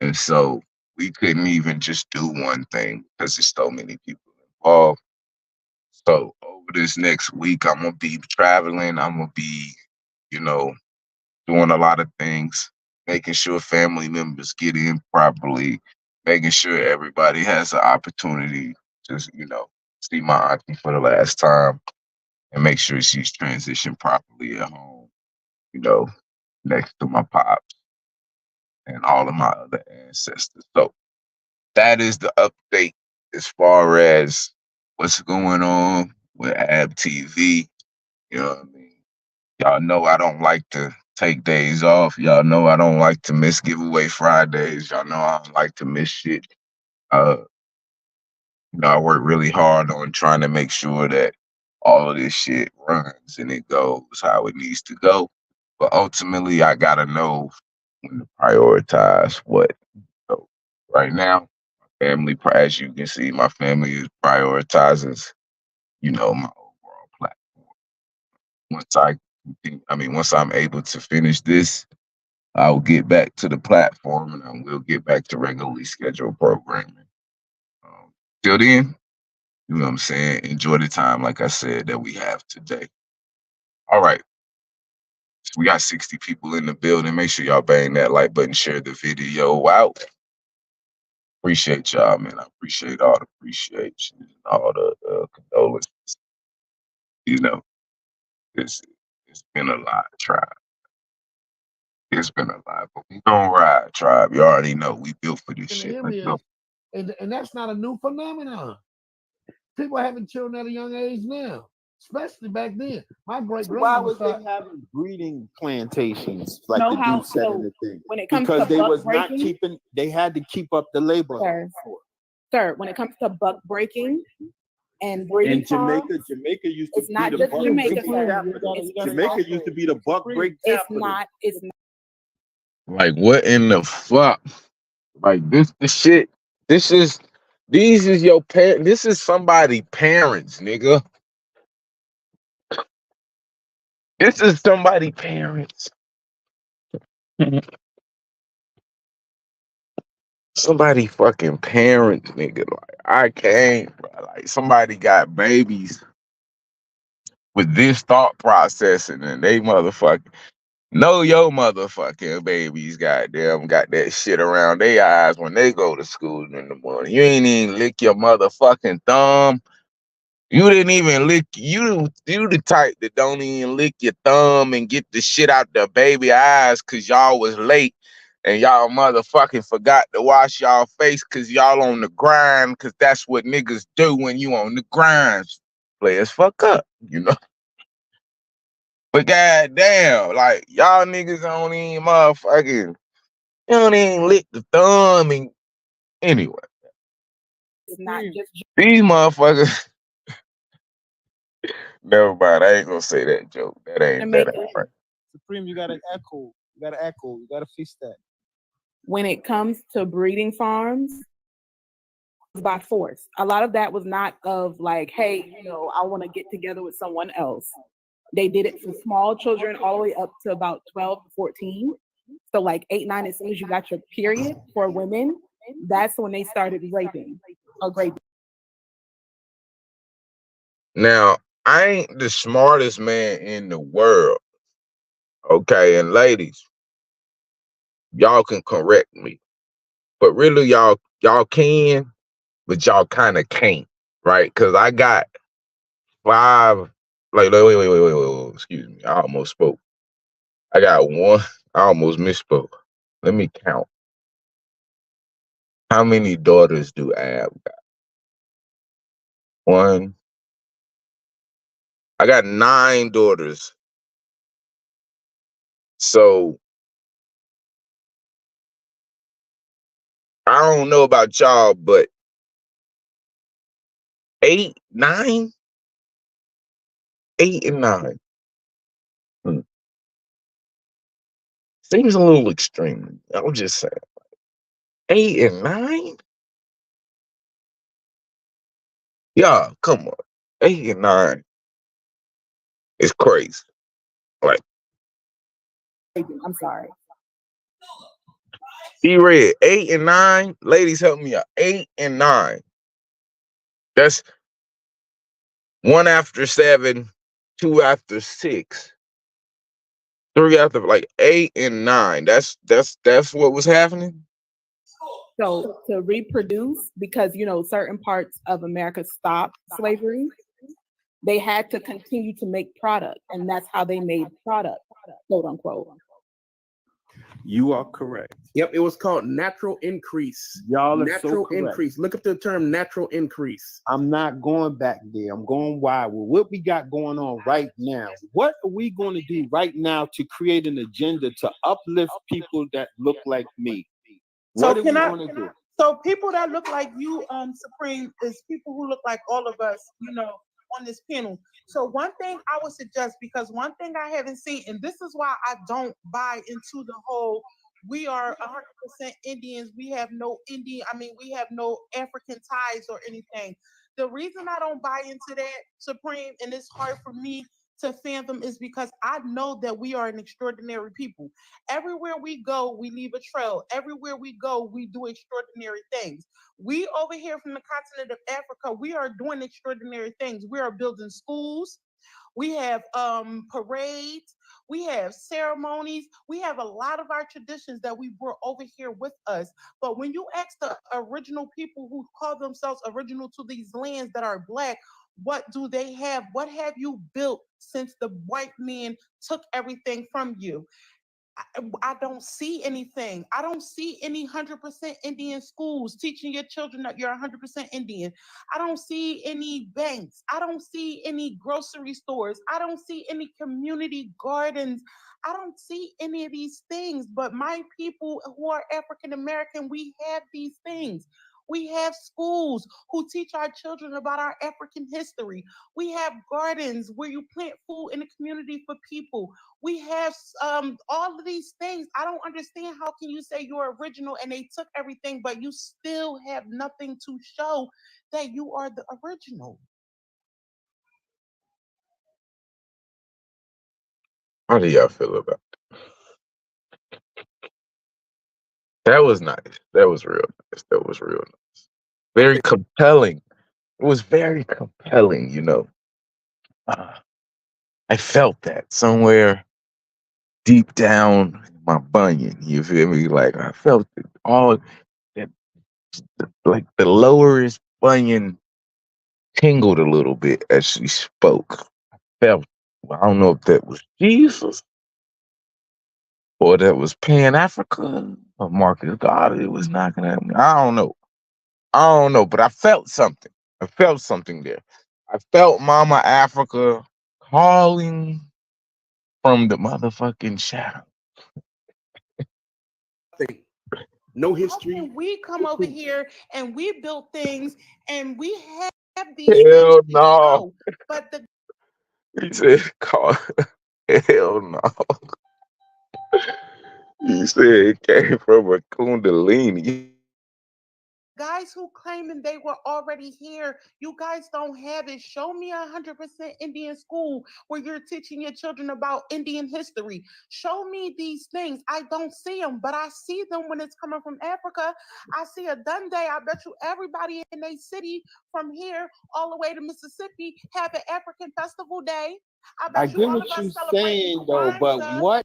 And so we couldn't even just do one thing because there's so many people involved. So over this next week, I'm gonna be traveling. I'm gonna be, you know, doing a lot of things, making sure family members get in properly, making sure everybody has the opportunity to, see my auntie for the last time and make sure she's transitioned properly at home, you know, next to my pops and all of my other ancestors. So that is the update as far as what's going on with AB TV. You know what I mean? Y'all know I don't like to take days off. Y'all know I don't like to miss giveaway Fridays. Y'all know I don't like to miss shit. Uh, I work really hard on trying to make sure that all of this shit runs and it goes how it needs to go. But ultimately, I gotta know when to prioritize what. So right now, family, as you can see, my family is prioritizes, my overall platform. Once I'm able to finish this, I'll get back to the platform and I will get back to regularly scheduled programming. Um, Till then, you know what I'm saying? Enjoy the time, like I said, that we have today. All right. So we got 60 people in the building. Make sure y'all bang that like button, share the video out. Appreciate y'all, man. I appreciate all the appreciation and all the condolences. You know, it's it's been a lot, tribe. It's been a lot, but we gonna ride, tribe. You already know we built for this And shit. him Let's is, go. and that's not a new phenomenon. People are having children at a young age now, especially back then. My great Why grandmother was they thought, having breeding plantations like Know the how dude said in so the thing? when it comes Because to they buck was not breaking, keeping. They had to keep up the labor. sir, sir, when it comes to buck breaking and breeding In Jamaica, farms, Jamaica used to it's be not the just buck Jamaica, breaking sir. capital. It's Jamaica used to be the buck break it's capital. not. Like, what in the fuck? Like, the shit. This is these is your parent. This is somebody parents, nigga. This is somebody parents. Somebody fucking parents, nigga. Like, I can't, bro. Like, somebody got babies with this thought process, and then they motherfucking know your motherfucking babies goddamn got that shit around their eyes when they go to school in the morning. You ain't even lick your motherfucking thumb. You didn't even lick you the type that don't even lick your thumb and get the shit out the baby eyes cause y'all was late and y'all motherfucking forgot to wash y'all face cause y'all on the grind cause that's what niggas do when you on the grind. Play as fuck up, you know. But goddamn, like y'all niggas don't even motherfucking you don't even lick the thumb and anyway. It's not just These motherfuckers never mind, I ain't gonna say that joke. That ain't Jamaica. right. Supreme, you gotta echo. You gotta echo. You gotta fix that. When it comes to breeding farms, by force. A lot of that was not of like, hey, I want to get together with someone else. They did it for small children all the way up to about 12 to 14. So like 8, 9, as soon as you got your period for women, that's when they started raping or raping. Now, I ain't the smartest man in the world. Okay, and ladies, y'all can correct me. But really y'all can, but y'all kind of can't, right? Cause I got 5 wait, excuse me. I almost spoke. I got 1. I almost misspoke. Let me count. How many daughters do Ab got? 1. I got 9 daughters. So I don't know about y'all, but 8, 9? 8 and 9. Seems a little extreme. I'm just saying. 8 and 9? Yeah, come on. 8 and 9 is crazy. Like, I'm sorry. E-Red, 8 and 9. Ladies, help me out. 8 and 9. That's 1 after 7, 2 after 6, 3 after, like, 8 and 9. That's what was happening. So to reproduce, because certain parts of America stopped slavery, they had to continue to make product, and that's how they made product, quote unquote. You are correct. Yep, it was called natural increase. Y'all are natural so correct. Increase. Look up the term natural increase. I'm not going back there. I'm going wide with what we got going on right now. What are we going to do right now to create an agenda to uplift people that look like me? What are we going to do? So people that look like you, Supreme, is people who look like all of us, on this panel. So one thing I would suggest, because one thing I haven't seen, and this is why I don't buy into the whole, we are 100% Indians, we have no we have no African ties or anything. The reason I don't buy into that, Supreme, and it's hard for me to fathom, is because I know that we are an extraordinary people. Everywhere we go, we leave a trail. Everywhere we go, we do extraordinary things. We over here from the continent of Africa, we are doing extraordinary things. We are building schools. We have parades. We have ceremonies. We have a lot of our traditions that we brought over here with us. But when you ask the original people who call themselves original to these lands that are Black, what do they have? What have you built since the white man took everything from you? I don't see anything. I don't see any 100% Indian schools teaching your children that you're 100% Indian. I don't see any banks. I don't see any grocery stores. I don't see any community gardens. I don't see any of these things. But my people who are African American, we have these things. We have schools who teach our children about our African history. We have gardens where you plant food in the community for people. We have all of these things. I don't understand how can you say you're original and they took everything, but you still have nothing to show that you are the original. How do y'all feel about that? That was nice. That was real nice. That was real nice. Very compelling. It was very compelling, I felt that somewhere deep down in my bunion. You feel me? Like I felt it all that, like the lowerest bunion tingled a little bit as she spoke. I felt, I don't know if that was Jesus or that was Pan Africa or Marcus God. It was knocking at me. I don't know, but I felt something. I felt something there. I felt Mama Africa calling from the motherfucking shadow. No history. We come over here and we built things and we have these Hell things. no. But the He said, call. Hell no. He said it came from a Kundalini. guys who claiming they were already here, you guys don't have it. Show me 100% Indian school where you're teaching your children about Indian history. Show me these things. I don't see them, but I see them when it's coming from Africa. I see a Dundee. I bet you everybody in a city from here all the way to Mississippi have an African festival day. I get what you're saying though, but what?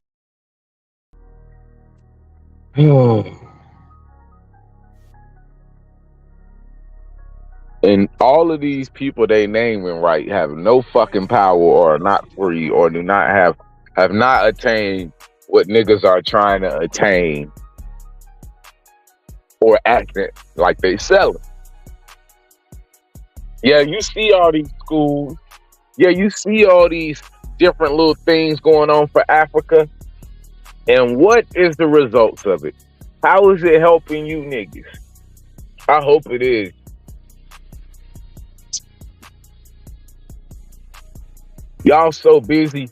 And all of these people they naming right have no fucking power or are not free or do not have not attained what niggas are trying to attain or acting like they selling. Yeah, you see all these schools. Yeah, you see all these different little things going on for Africa. And what is the results of it? How is it helping you niggas? I hope it is. Y'all so busy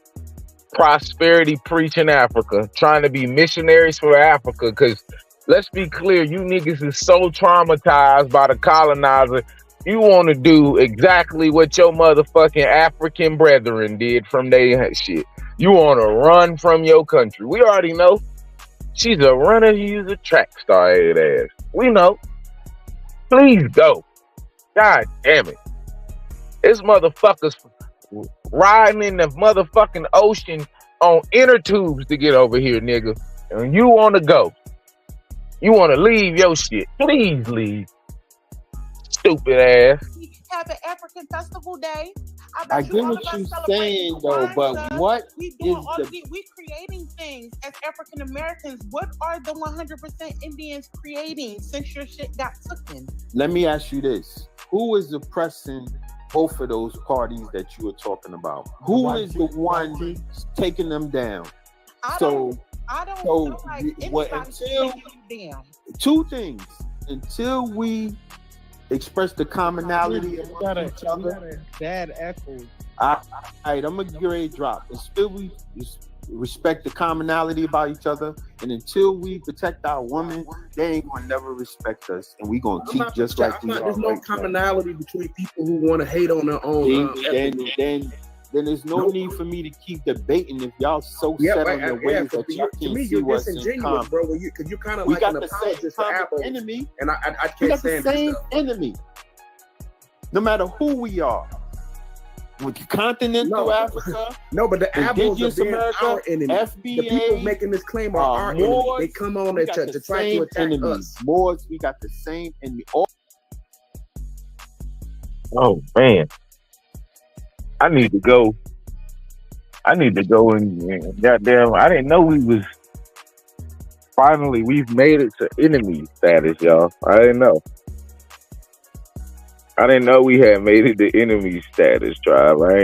prosperity preaching Africa, trying to be missionaries for Africa. Because let's be clear, you niggas is so traumatized by the colonizer. You want to do exactly what your motherfucking African brethren did from their shit. You want to run from your country. We already know. She's a runner, she's a track star head ass. We know. Please go. God damn it. This motherfucker's riding in the motherfucking ocean on inner tubes to get over here, nigga. And you want to go. You want to leave your shit. Please leave. Stupid ass. We have an African Festival Day. I get what you're saying, though, but what we is we creating things as African Americans? What are the 100% Indians creating since your shit got taken? Let me ask you this: who is oppressing both of those parties that you were talking about? Who is the one taking them down? I don't feel like anybody's taking them down. Two things: until we express the commonality among each other. Bad echo. All right, I'm a grade drop. Until we respect the commonality about each other, and until we protect our women, they ain't gonna never respect us, and we gonna keep just like we are. There's no commonality between people who want to hate on their own. Then there's no need for me to keep debating if y'all so set on your ways that y'all can't see what's in common. Bro, because you're kind of we like got an the same apologist for Apple, enemy, and I we can't got the stand same enemy. No matter who we are, with continental Africa, no, but the indigenous Apples are America, our enemy. FBA, the people making this claim are our enemy. They come on to try to attack us. Moors, we got the same enemy. Oh man, I need to go and goddamn, I didn't know we've made it to enemy status, y'all. I didn't know we had made it to enemy status, tribe. I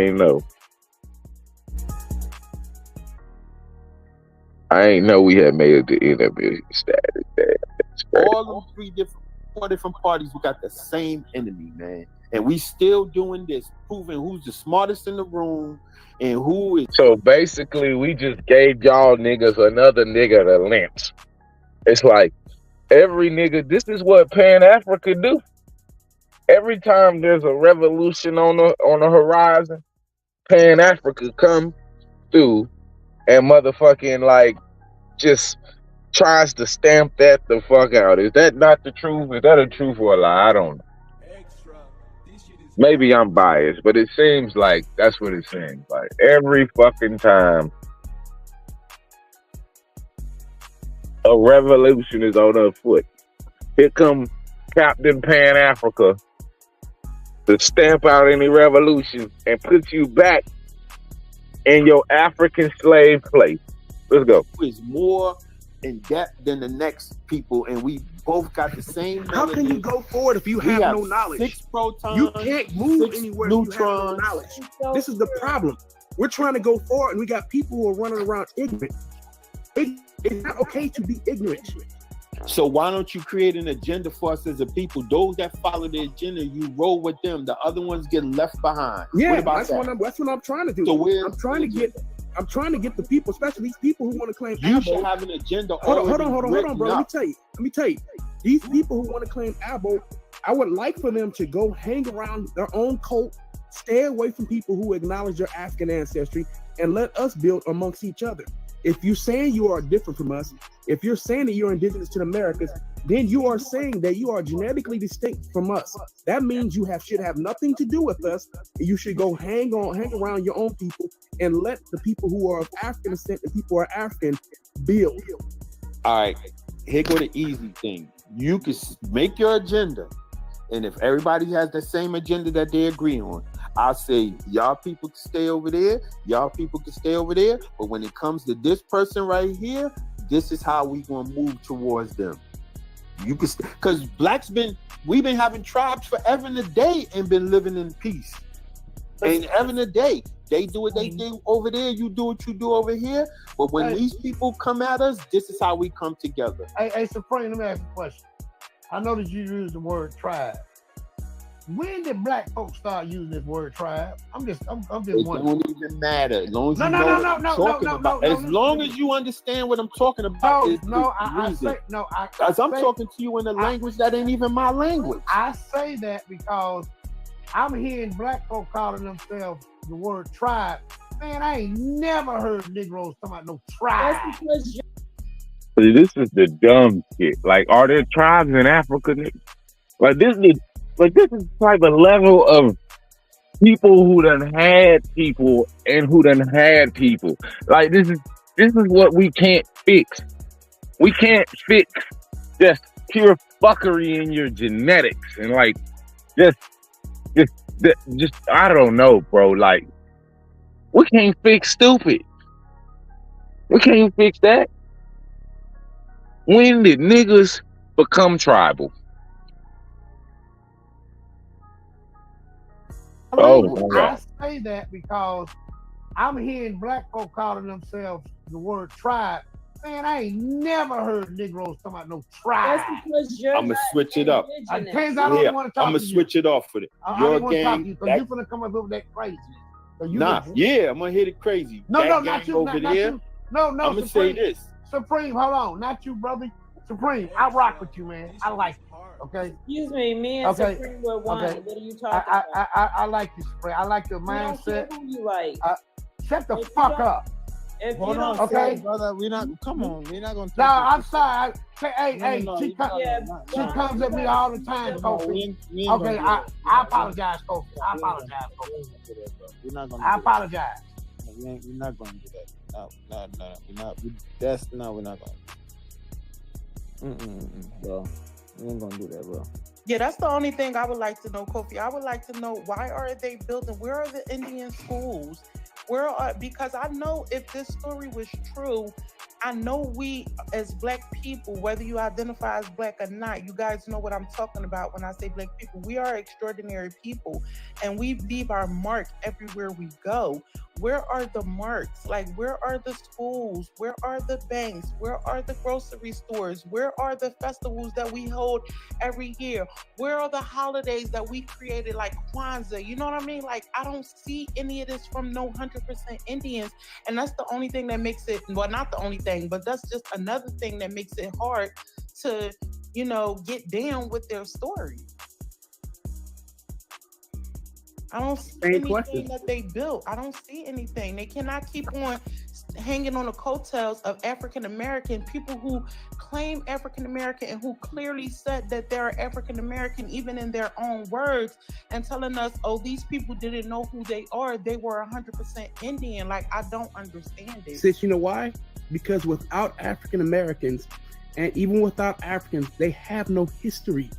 ain't know we had made it to enemy status. All them four different parties, we got the same enemy, man. And we still doing this, proving who's the smartest in the room and who is. So basically, we just gave y'all niggas another nigga to lynch. It's like every nigga. This is what Pan Africa do. Every time there's a revolution on the horizon, Pan Africa come through and motherfucking like just tries to stamp that the fuck out. Is that not the truth? Is that a truth or a lie? I don't know. Maybe I'm biased, but it seems like that's what it seems like. Every fucking time a revolution is on afoot, here come Captain Pan Africa to stamp out any revolution and put you back in your African slave place. Let's go. Who is more in depth than the next people, and we both got the same. How can you go forward if you have no knowledge? 6 protons, you can't move anywhere if you have no knowledge. This is the problem. We're trying to go forward, and we got people who are running around ignorant. It's not okay to be ignorant. So why don't you create an agenda for us as a people? Those that follow the agenda, you roll with them. The other ones get left behind. Yeah, that's what I'm trying to do. So I'm trying to get the people, especially these people who want to claim you Abo. should have an agenda. Hold on, bro. Let me tell you. These people who want to claim Abo, I would like for them to go hang around their own cult, stay away from people who acknowledge their African ancestry, and let us build amongst each other. If you're saying you are different from us, if you're saying that you're indigenous to the Americas, then you are saying that you are genetically distinct from us. That means you should have nothing to do with us. You should go hang around your own people and let the people who are of African descent, the people who are African, build. All right, here go the easy thing. You can make your agenda, and if everybody has the same agenda that they agree on, I'll say y'all people can stay over there, y'all people can stay over there, but when it comes to this person right here, this is how we gonna move towards them. You can, because we've been having tribes forever and a day and been living in peace. And ever and a day, they do what they do over there, you do what you do over here. But when these people come at us, this is how we come together. Hey, so Frank, let me ask you a question. I know that you use the word tribe. When did black folks start using this word tribe? I'm just It wondering. don't even matter as long as No, you no, know no, what no, I'm no, talking no, about. no, no, As no, long no. as you understand what I'm talking about, I say no. As I'm talking to you in a language that ain't even my language. I say that because I'm hearing black folk calling themselves the word tribe. Man, I ain't never heard Negroes talking about no tribe. This is the dumb shit. Like, are there tribes in Africa? Like this is the type of level of people who done had people and who done had people. Like this is what we can't fix. We can't fix just pure fuckery in your genetics and like just I don't know, bro. Like we can't fix stupid. We can't fix that. When did niggas become tribal? I say that because I'm hearing black folk calling themselves the word tribe. Man, I ain't never heard Negroes talking about no tribe. I'm gonna switch it up. I'm gonna switch it off with it. Your gang, you gonna come up with that crazy. I'm gonna hit it crazy. No, that not you. Over not there. You. No, I'm gonna say this. Supreme, hold on, not you, brother. Supreme, I rock with you, man. I like you. Okay. Excuse me, me and Supreme were one. Okay. What are you talking about? I like you, Supreme. I like your mindset. I don't care who you like. Shut the fuck up. Hold on, okay, brother. We're not. Come on, we're not gonna. No, I'm sorry. She comes at me all the time, Kofi. Okay, I apologize, Kofi. I apologize, Kofi. We're not gonna. I apologize. We're not gonna do that. No. We're not. We're not gonna. Bro. We ain't gonna do that, bro. Yeah, that's the only thing I would like to know, Kofi. I would like to know, why are they building? Where are the Indian schools? Because I know if this story was true, I know we as black people, whether you identify as black or not, you guys know what I'm talking about when I say black people. We are extraordinary people and we leave our mark everywhere we go. Where are the marks? Like, where are the schools? Where are the banks? Where are the grocery stores? Where are the festivals that we hold every year? Where are the holidays that we created, like Kwanzaa? You know what I mean? Like, I don't see any of this from no 100% Indians. And that's the only thing that makes it, well, not the only thing, but that's just another thing that makes it hard to, get down with their story. I don't see anything that they built. I don't see anything. They cannot keep on hanging on the coattails of African American people who claim African American and who clearly said that they're African American, even in their own words, and telling us, oh, these people didn't know who they are. They were 100% Indian. Like, I don't understand it. Sis, you know why? Because without African Americans, and even without Africans, they have no history.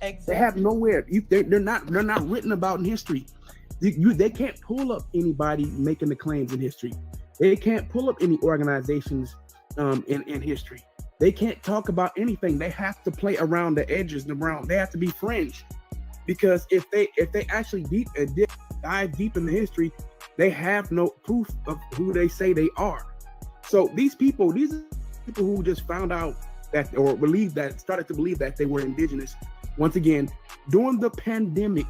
Exactly. They have nowhere. They're not written about in history. They can't pull up anybody making the claims in history. They can't pull up any organizations in history. They can't talk about anything. They have to play around the edges and around. They have to be fringe, because if they actually dive deep into history, they have no proof of who they say they are. So these are people who just found out that, or started to believe that they were indigenous. Once again, during the pandemic.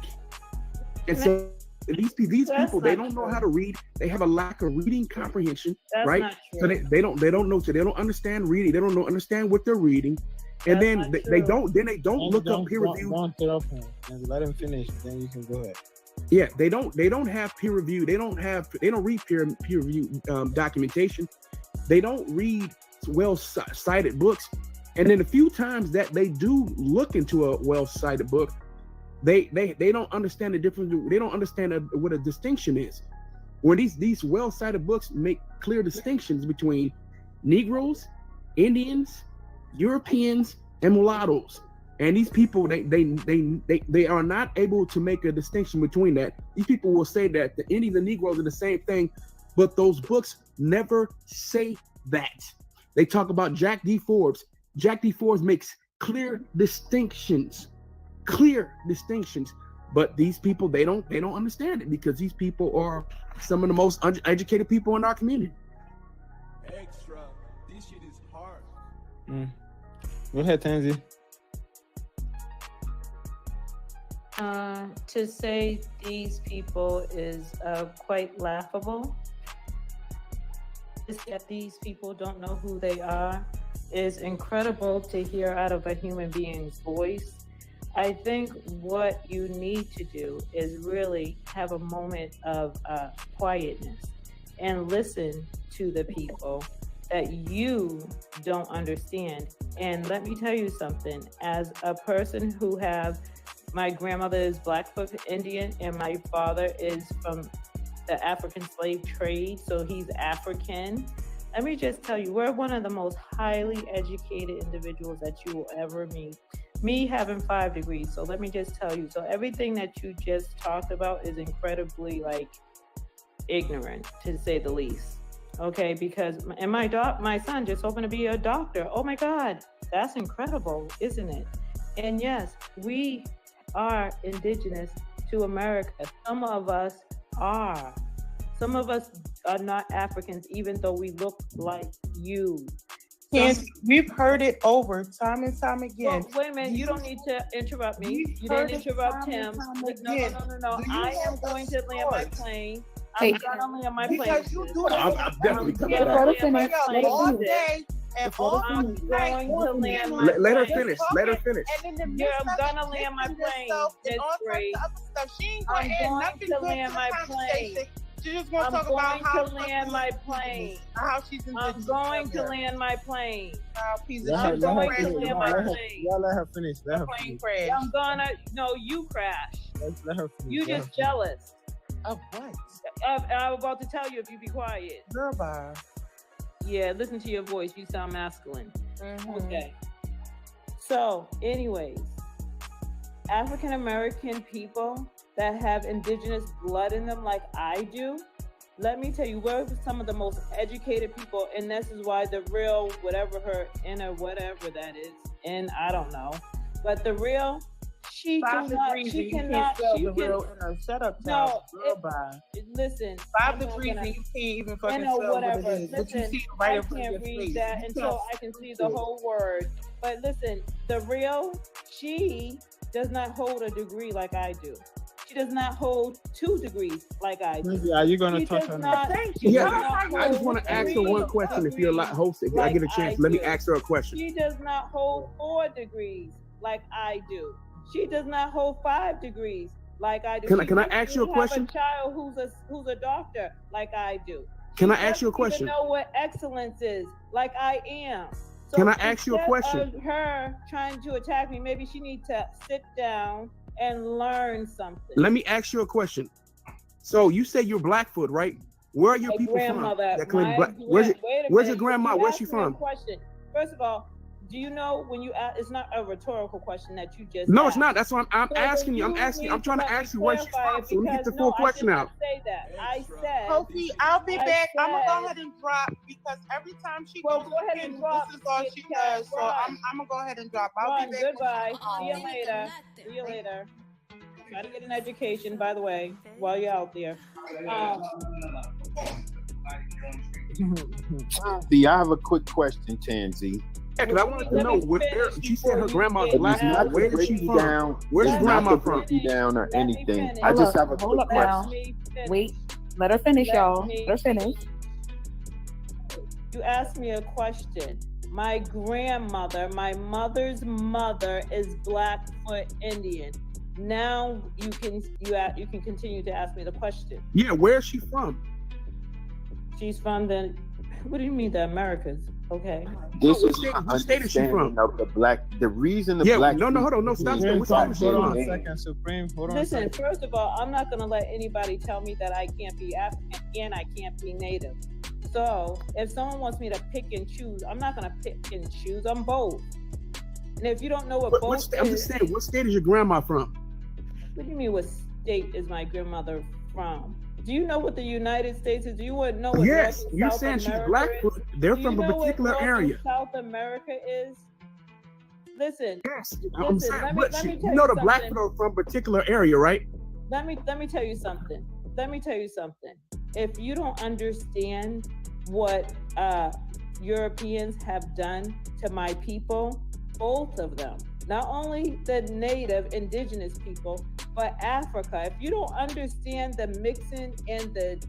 And so these people, they don't know how to read. They have a lack of reading comprehension, right? So they don't know. So they don't understand reading. They don't understand what they're reading. And then they don't look up peer review. Don't interrupt him. Let him finish. Then you can go ahead. Yeah, they don't have peer review. They don't read peer review documentation. They don't read well-cited books. And then the few times that they do look into a well-cited book, they don't understand the difference. They don't understand what a distinction is. When these well-cited books make clear distinctions between Negroes, Indians, Europeans, and mulattoes. And these people, they are not able to make a distinction between that. These people will say that the Indians and Negroes are the same thing, but those books never say that. They talk about Jack D. Forbes. Jack D. Forbes makes clear distinctions, but these people, they don't understand it, because these people are some of the most uneducated people in our community. Extra, this shit is hard. Go ahead, Tanzi. To say these people is quite laughable. That these people don't know who they are is incredible to hear out of a human being's voice. I think what you need to do is really have a moment of quietness and listen to the people that you don't understand. And let me tell you something, as a person who my grandmother is Blackfoot Indian and my father is from the African slave trade, so he's African. Let me just tell you, we're one of the most highly educated individuals that you will ever meet. Me having 5 degrees, so let me just tell you. So everything that you just talked about is incredibly ignorant, to say the least. Okay, because my son just hoping to be a doctor. Oh my God, that's incredible, isn't it? And yes, we are indigenous to America. Some of us are. Some of us are not Africans, even though we look like you. Yes, we've heard it over time and time again. Well, wait a minute, you don't need to interrupt me. You didn't interrupt him. No. I am going to land my plane. I'm gonna land my plane. Because you do it. I'm definitely coming back. All day and all night. Let her finish. Let her finish. And in the I'm gonna land my plane. And all kinds of other stuff. She ain't going to add nothing to good land to my the conversation. plane. She's just going to talk about how to land my plane. How she's I'm going to land my plane. Let her finish. I'm gonna. No, you crash. Let her finish. You just jealous. Of what? I'm about to tell you if you be quiet. Girl, bye. Yeah, listen to your voice. You sound masculine. Okay. So, anyways, African American people that have indigenous blood in them like I do, let me tell you, we're some of the most educated people, and this is why the real, whatever her inner whatever that is, and I don't know, but the real, she cannot, shut up, no, bye. Listen, 5 degrees and you can't even fucking tell whatever. what it is. Listen, But you see right I in front of can't your read face. that until I can see the whole word. But listen, the real, she does not hold a degree like I do. She does not hold 2 degrees like I do. Are you going to touch on that? I just want to ask her one question. If you're host, if I get a chance, let me ask her a question. She does not hold 4 degrees like I do. She does not hold 5 degrees like I do. Can I ask you a question? Have a child who's a doctor like I do. Can I ask you a question? She doesn't know what excellence is like I am. So can I ask you a question? Instead of her trying to attack me, maybe she needs to sit down and learn something. Let me ask you a question. So you say you're Blackfoot, right? Where are your people from? Where's your grandma? Where's she from? Question. First of all, do you know when you ask? It's not a rhetorical question that you just. No, asked. it's not. That's what I'm asking you. I'm trying to ask you where she's from. So let me get the full question out. Say that. I said. Kofi, I'll be back. I'm gonna go ahead and drop because every time she goes ahead and drop. This is all she does. So I'm gonna go ahead and drop. I'll be back. Goodbye. See you later. See you later. Try to get an education, by the way, while you're out there. See, I have a quick question, Tansy. Yeah, because I wanted to know where she said her grandma's black. Where is she from? Where's grandma from? Down or anything. I just have a quick question. Wait, let her finish, y'all. Let her finish. You asked me a question. My grandmother, my mother's mother, is Blackfoot Indian. Now you can continue to ask me the question. Yeah, where is she from? She's from the. What do you mean the Americas? Okay. This is my understanding of the black. The reason the black. No, hold on, no, stop. Hold on a second, Supreme. Hold on. Listen, first of all, I'm not gonna let anybody tell me that I can't be African and I can't be Native. So if someone wants me to pick and choose, I'm not gonna pick and choose. I'm both. And if you don't know what both is, I'm just saying, what state is your grandma from? What do you mean? What state is my grandmother from? Do you know what the United States is? Do you want to know what Yes, North you're South saying America she's Blackfoot. They're from a particular area. South America is. Listen. Yes, I'm saying, you know the Blackfoot are from a particular area, right? Let me tell you something. If you don't understand what Europeans have done to my people, both of them, not only the native indigenous people, but Africa. If you don't understand the mixing and the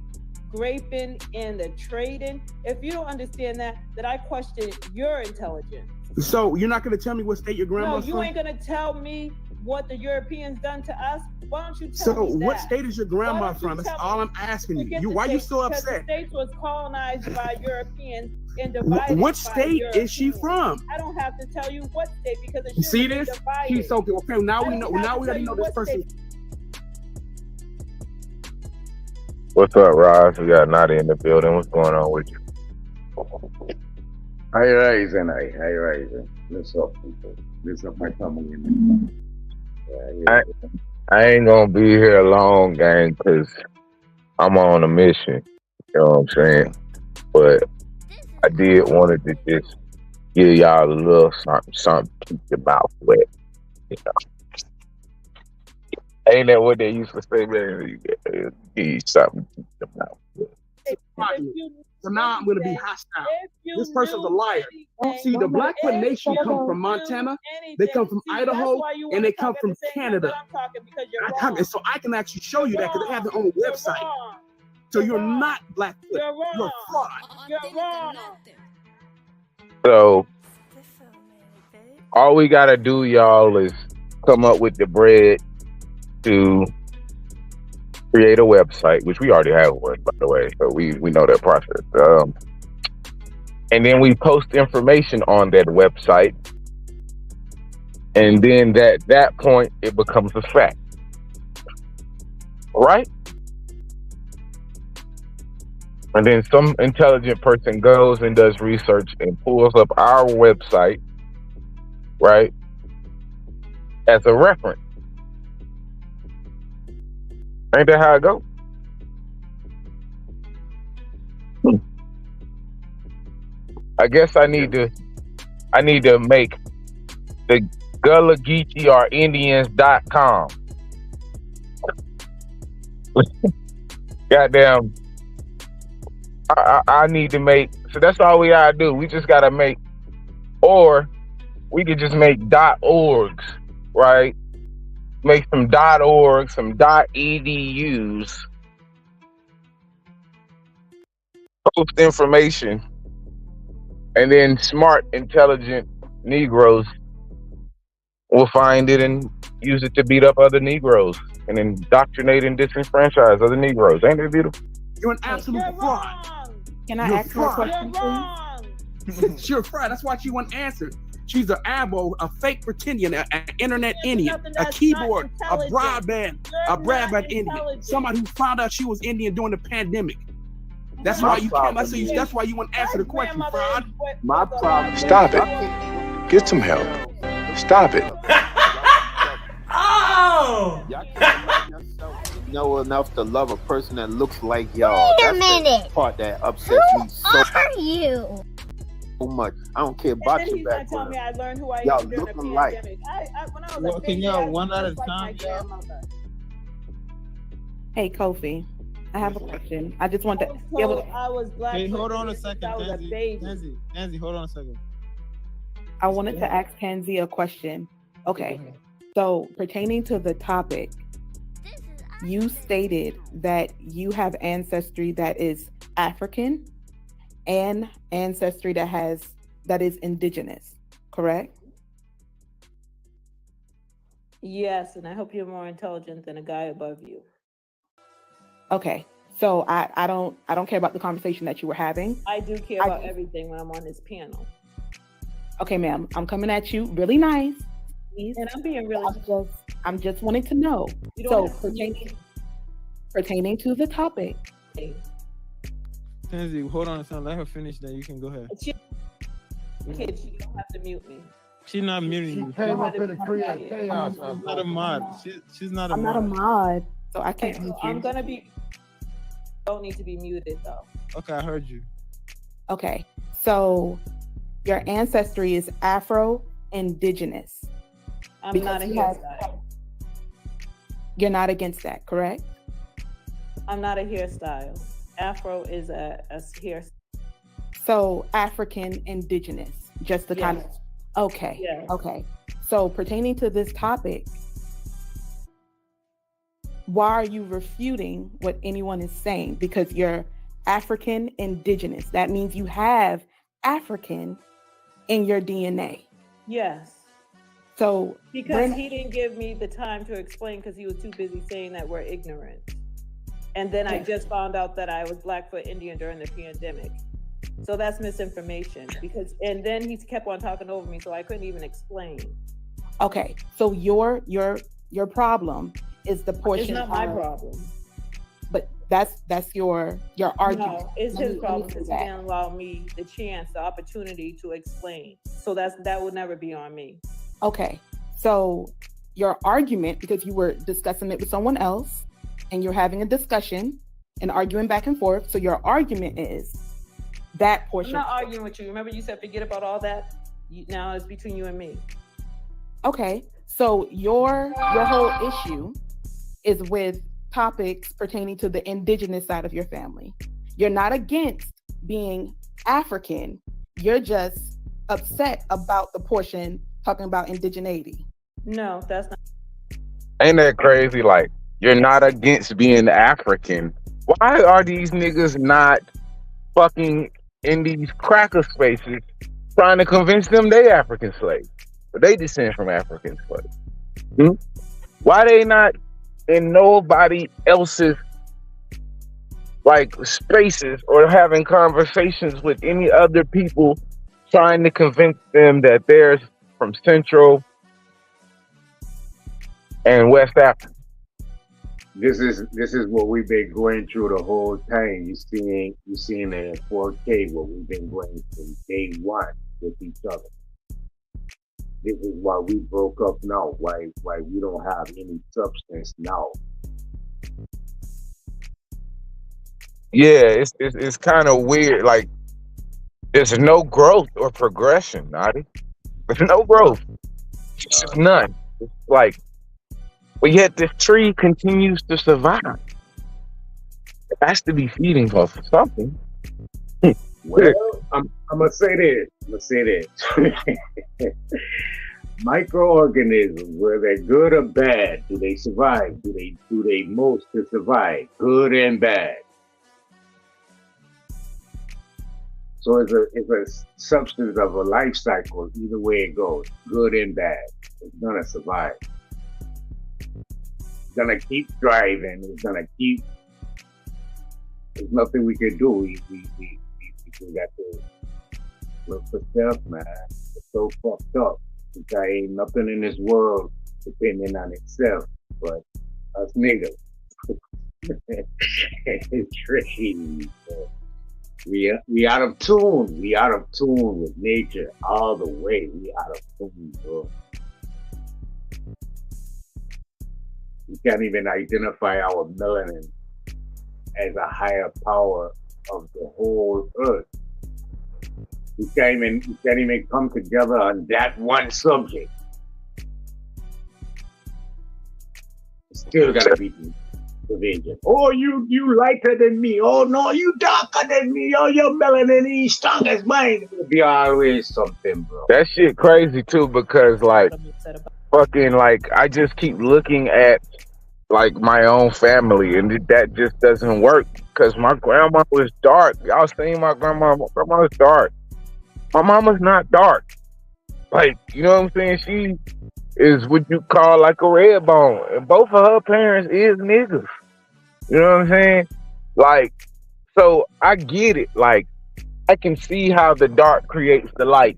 scraping and the trading, if you don't understand that, then I question your intelligence. So you're not going to tell me what state your grandma's from? No, you ain't going to tell me what the Europeans done to us. Why don't you tell me that? So what state is your grandma from? That's all I'm asking you. Why are you so upset? The states was colonized by Europeans and divided. What state is she from? I don't have to tell you what state because it you see this? She's so okay. Now we know. Now we already know this person. What's up, Roz? We got Nadia in the building. What's going on with you? How you rising? How you rising? What's up, people? What's up, my coming in? I ain't gonna be here long, gang, because I'm on a mission. You know what I'm saying? But I did wanted to just give y'all a little something to keep your mouth wet. You know? Ain't that what they used to say, man? Give you something to keep your mouth wet. So now I'm going to be hostile. This person's a liar. See, the Blackfoot Nation come from Montana, they come from Idaho, and they come from Canada. So I can actually show you that because they have their own website. So you're not Blackfoot. You're fraud. You're wrong. So all we got to do, y'all, is come up with the bread to create a website, which we already have one, by the way, so we know that process. And then we post information on that website, and then at that point, it becomes a fact. Right? And then some intelligent person goes and does research and pulls up our website, right, as a reference. Ain't that how it go? I guess I need to make the Gullah Geechee or Indians.com. Goddamn. I need to make, so that's all we gotta do. We just gotta make, or we could just make .orgs, right? Make some .org, some .edus, post information, and then smart, intelligent Negroes will find it and use it to beat up other Negroes and indoctrinate and disenfranchise other Negroes. Ain't that beautiful? You're an absolute fraud. Can I ask her a question, please? You're fraud. That's why she won't answer. She's an abo, a fake pretendian, an internet Indian, a keyboard, a broadband Indian. Somebody who found out she was Indian during the pandemic. That's why you can't. That's why you won't answer the question, fraud. My problem. Stop it. Get some help. Stop it. Oh! Y'all can't know enough to love a person that looks like y'all. Wait a minute. That's the part that upsets me so you? much. I don't care about your background. Y'all look alike. Can y'all one at a time? Hey, Kofi, I have a question. I just want to be able to. I was black. Hey, hold on a second, I was a baby. Nancy, hold on a second. I wanted to ask Kenzie a question. Okay, so pertaining to the topic, you stated that you have ancestry that is African and ancestry that is indigenous, correct? Yes, and I hope you're more intelligent than a guy above you. Okay, so I don't care about the conversation that you were having. I do care about everything when I'm on this panel. Okay, ma'am, I'm coming at you really nice. And I'm being really. I'm just wanting to know. So pertaining to the topic. Kenzie, hold on a second. Let her finish. Then you can go ahead. Okay, you don't have to mute me. She's not muting you. She came up in a create chaos. She's not a mod. She's not a mod. I'm not a mod, so I can't mute you. I'm gonna be. Don't need to be muted though. Okay, I heard you. Okay, so your ancestry is Afro-Indigenous. I'm not a hairstyle. You're not against that, correct? I'm not a hairstyle. Afro is a hairstyle. So African Indigenous, just the kind of. Okay. Yeah. Okay. So pertaining to this topic, why are you refuting what anyone is saying? Because you're African indigenous. That means you have African in your DNA. Yes. So because he didn't give me the time to explain because he was too busy saying that we're ignorant. And then I just found out that I was Blackfoot Indian during the pandemic. So that's misinformation and then he kept on talking over me, so I couldn't even explain. Okay, so your problem is the portion. It's not my problem. But that's your argument. No, it's his problem because he didn't allow me the opportunity to explain. So that would never be on me. Okay, so your argument, because you were discussing it with someone else and you're having a discussion and arguing back and forth. So your argument is that portion. I'm not arguing with you. Remember you said forget about all that? Now it's between you and me. Okay, so your whole issue is with topics pertaining to the indigenous side of your family. You're not against being African. You're just upset about the portion talking about indigeneity. No, that's not. Ain't that crazy? Like, you're not against being African. Why are these niggas not fucking in these cracker spaces trying to convince them they African slaves? But they descend from African slaves. Why they not in nobody else's like spaces or having conversations with any other people trying to convince them that they're from Central and West Africa? This is what we've been going through the whole time. You seeing it in 4K what we've been going from day one with each other. This is why we broke up now. Why we don't have any substance now. Yeah, it's kind of weird. Like, there's no growth or progression, Nadi. There's no growth. It's just none. It's like, but yet this tree continues to survive. It has to be feeding off of something. Well, I'm gonna say this. Microorganisms, whether they're good or bad, do they survive? Do they most to survive? Good and bad. So it's a substance of a life cycle. Either way it goes, good and bad, it's gonna survive. It's gonna keep thriving. It's gonna keep. There's nothing we can do. We got to look for stuff, man. It's so fucked up. Because ain't nothing in this world depending on itself, but us niggas. It's crazy. We out of tune. We out of tune with nature all the way. We out of tune, bro. We can't even identify our melanin as a higher power of the whole earth. We can't even come together on that one subject. Still gotta be division. Oh, you lighter than me. Oh no, you darker than me. Oh, your melanin is strong as mine. It'll be always something, bro. That shit crazy too, because like fucking like I just keep looking at like my own family, and that just doesn't work. Because my grandma was dark. Y'all seen my grandma? My grandma was dark. My mama's not dark. Like, you know what I'm saying? She is what you call like a red bone. And both of her parents is niggas. You know what I'm saying? Like, so I get it. Like, I can see how the dark creates the light.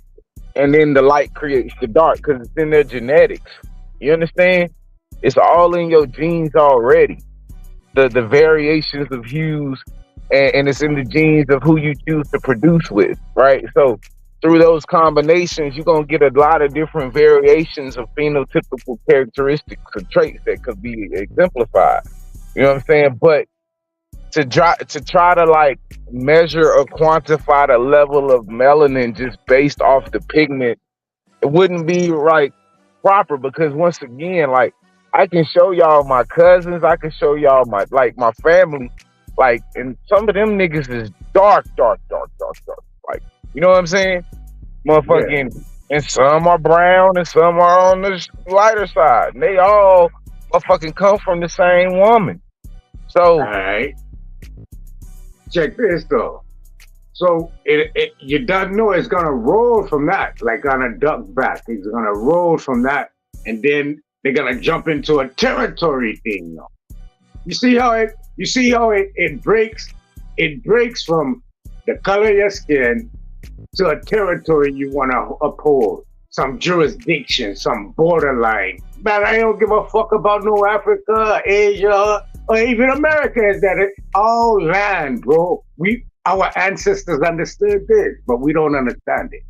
And then the light creates the dark because it's in their genetics. You understand? It's all in your genes already. The variations of hues, and it's in the genes of who you choose to produce with, right? So through those combinations, you're going to get a lot of different variations of phenotypical characteristics or traits that could be exemplified. You know what I'm saying? But to try to like measure or quantify the level of melanin just based off the pigment, it wouldn't be like proper, because once again, like, I can show y'all my cousins, I can show y'all my family, like, and some of them niggas is dark. Like, you know what I'm saying? Motherfucking and some are brown, and some are on the lighter side. And they all motherfucking come from the same woman. So, all right. Check this though. So you don't know it's gonna roll from that, like on a duck back. It's gonna roll from that, and then they're gonna jump into a territory thing. Though. You see how it breaks? It breaks from the color of your skin to a territory you want to uphold, some jurisdiction, some borderline. Man, I don't give a fuck about no Africa, Asia, or even America. Is that it? All land, bro. Our ancestors understood this, but we don't understand it.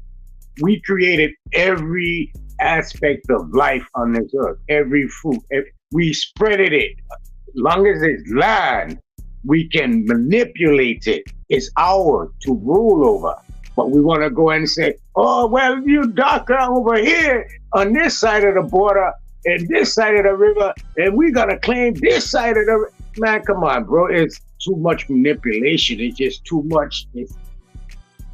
We created every aspect of life on this earth, every fruit. We spreaded it. As long as it's land, we can manipulate it. It's ours to rule over. But we want to go and say, oh, well, you darker over here on this side of the border and this side of the river, and we got to claim this side of the... Man, come on, bro. It's too much manipulation. It's just too much. It's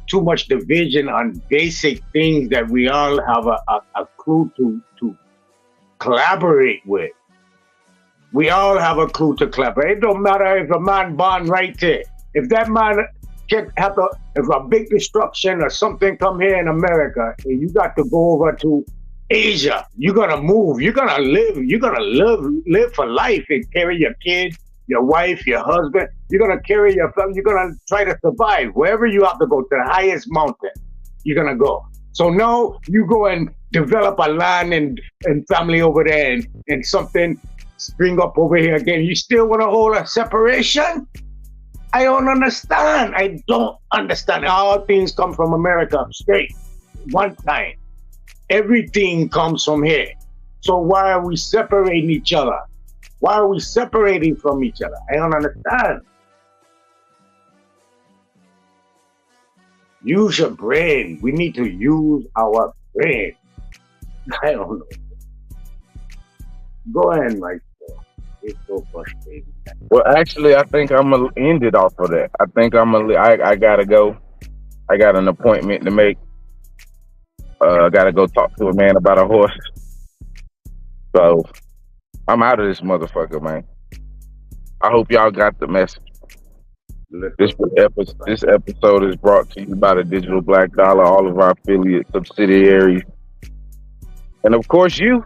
too much division on basic things that we all have a clue to collaborate with. We all have a clue to collaborate. It don't matter if a man born right there. If that man if a big destruction or something come here in America, and you got to go over to Asia, you're gonna move. You're gonna live for life and carry your kids, your wife, your husband. You're gonna carry your family. You're gonna try to survive wherever you have to go, to the highest mountain. You're gonna go. So now you go and develop a land and family over there, and something spring up over here again. You still want to hold a separation? I don't understand. I don't understand. All things come from America straight, one time. Everything comes from here. So why are we separating each other? Why are we separating from each other? I don't understand. Use your brain. We need to use our brain. I don't know. Go ahead, Mike. It's so frustrating. Well, actually, I think I'm gonna end it off of that. I think I gotta go. I got an appointment to make. I gotta go talk to a man about a horse. So I'm out of this motherfucker, man. I hope y'all got the message. This episode is brought to you by the Digital Black Dollar, all of our affiliate subsidiaries, and of course you,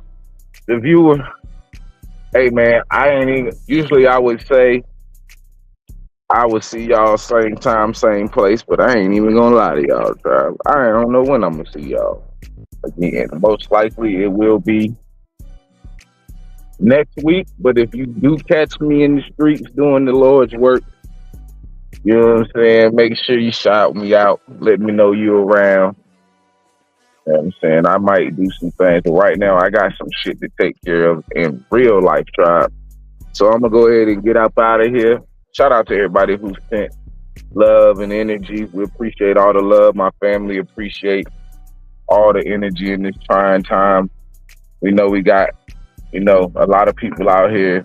the viewer. Hey man, usually I would say I would see y'all same time, same place, but I ain't even gonna lie to y'all, Tribe. I don't know when I'm gonna see y'all again. Most likely it will be next week, but if you do catch me in the streets doing the Lord's work, you know what I'm saying, make sure you shout me out, let me know you're around. You know what I'm saying? I might do some things, but right now I got some shit to take care of in real life, Tribe. So I'm gonna go ahead and get up out of here. Shout out to everybody who sent love and energy. We appreciate all the love. My family appreciate all the energy in this trying time. We know we got, a lot of people out here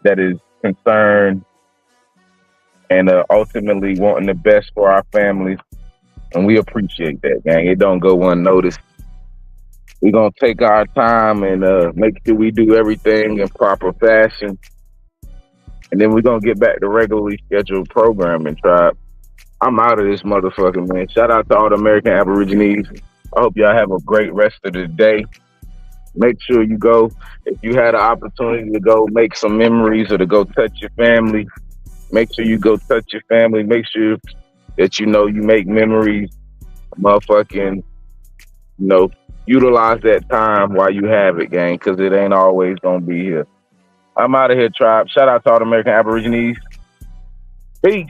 that is concerned and ultimately wanting the best for our families. And we appreciate that, gang. It don't go unnoticed. We're going to take our time and make sure we do everything in proper fashion. And then we're going to get back to regularly scheduled programming, Tribe. I'm out of this motherfucker, man. Shout out to all the American Aborigines. I hope y'all have a great rest of the day. Make sure you go. If you had an opportunity to go make some memories or to go touch your family, make sure you go touch your family. Make sure that you make memories, motherfucking, utilize that time while you have it, gang, because it ain't always gonna be here. I'm out of here, Tribe. Shout out to all the American Aborigines. Peace.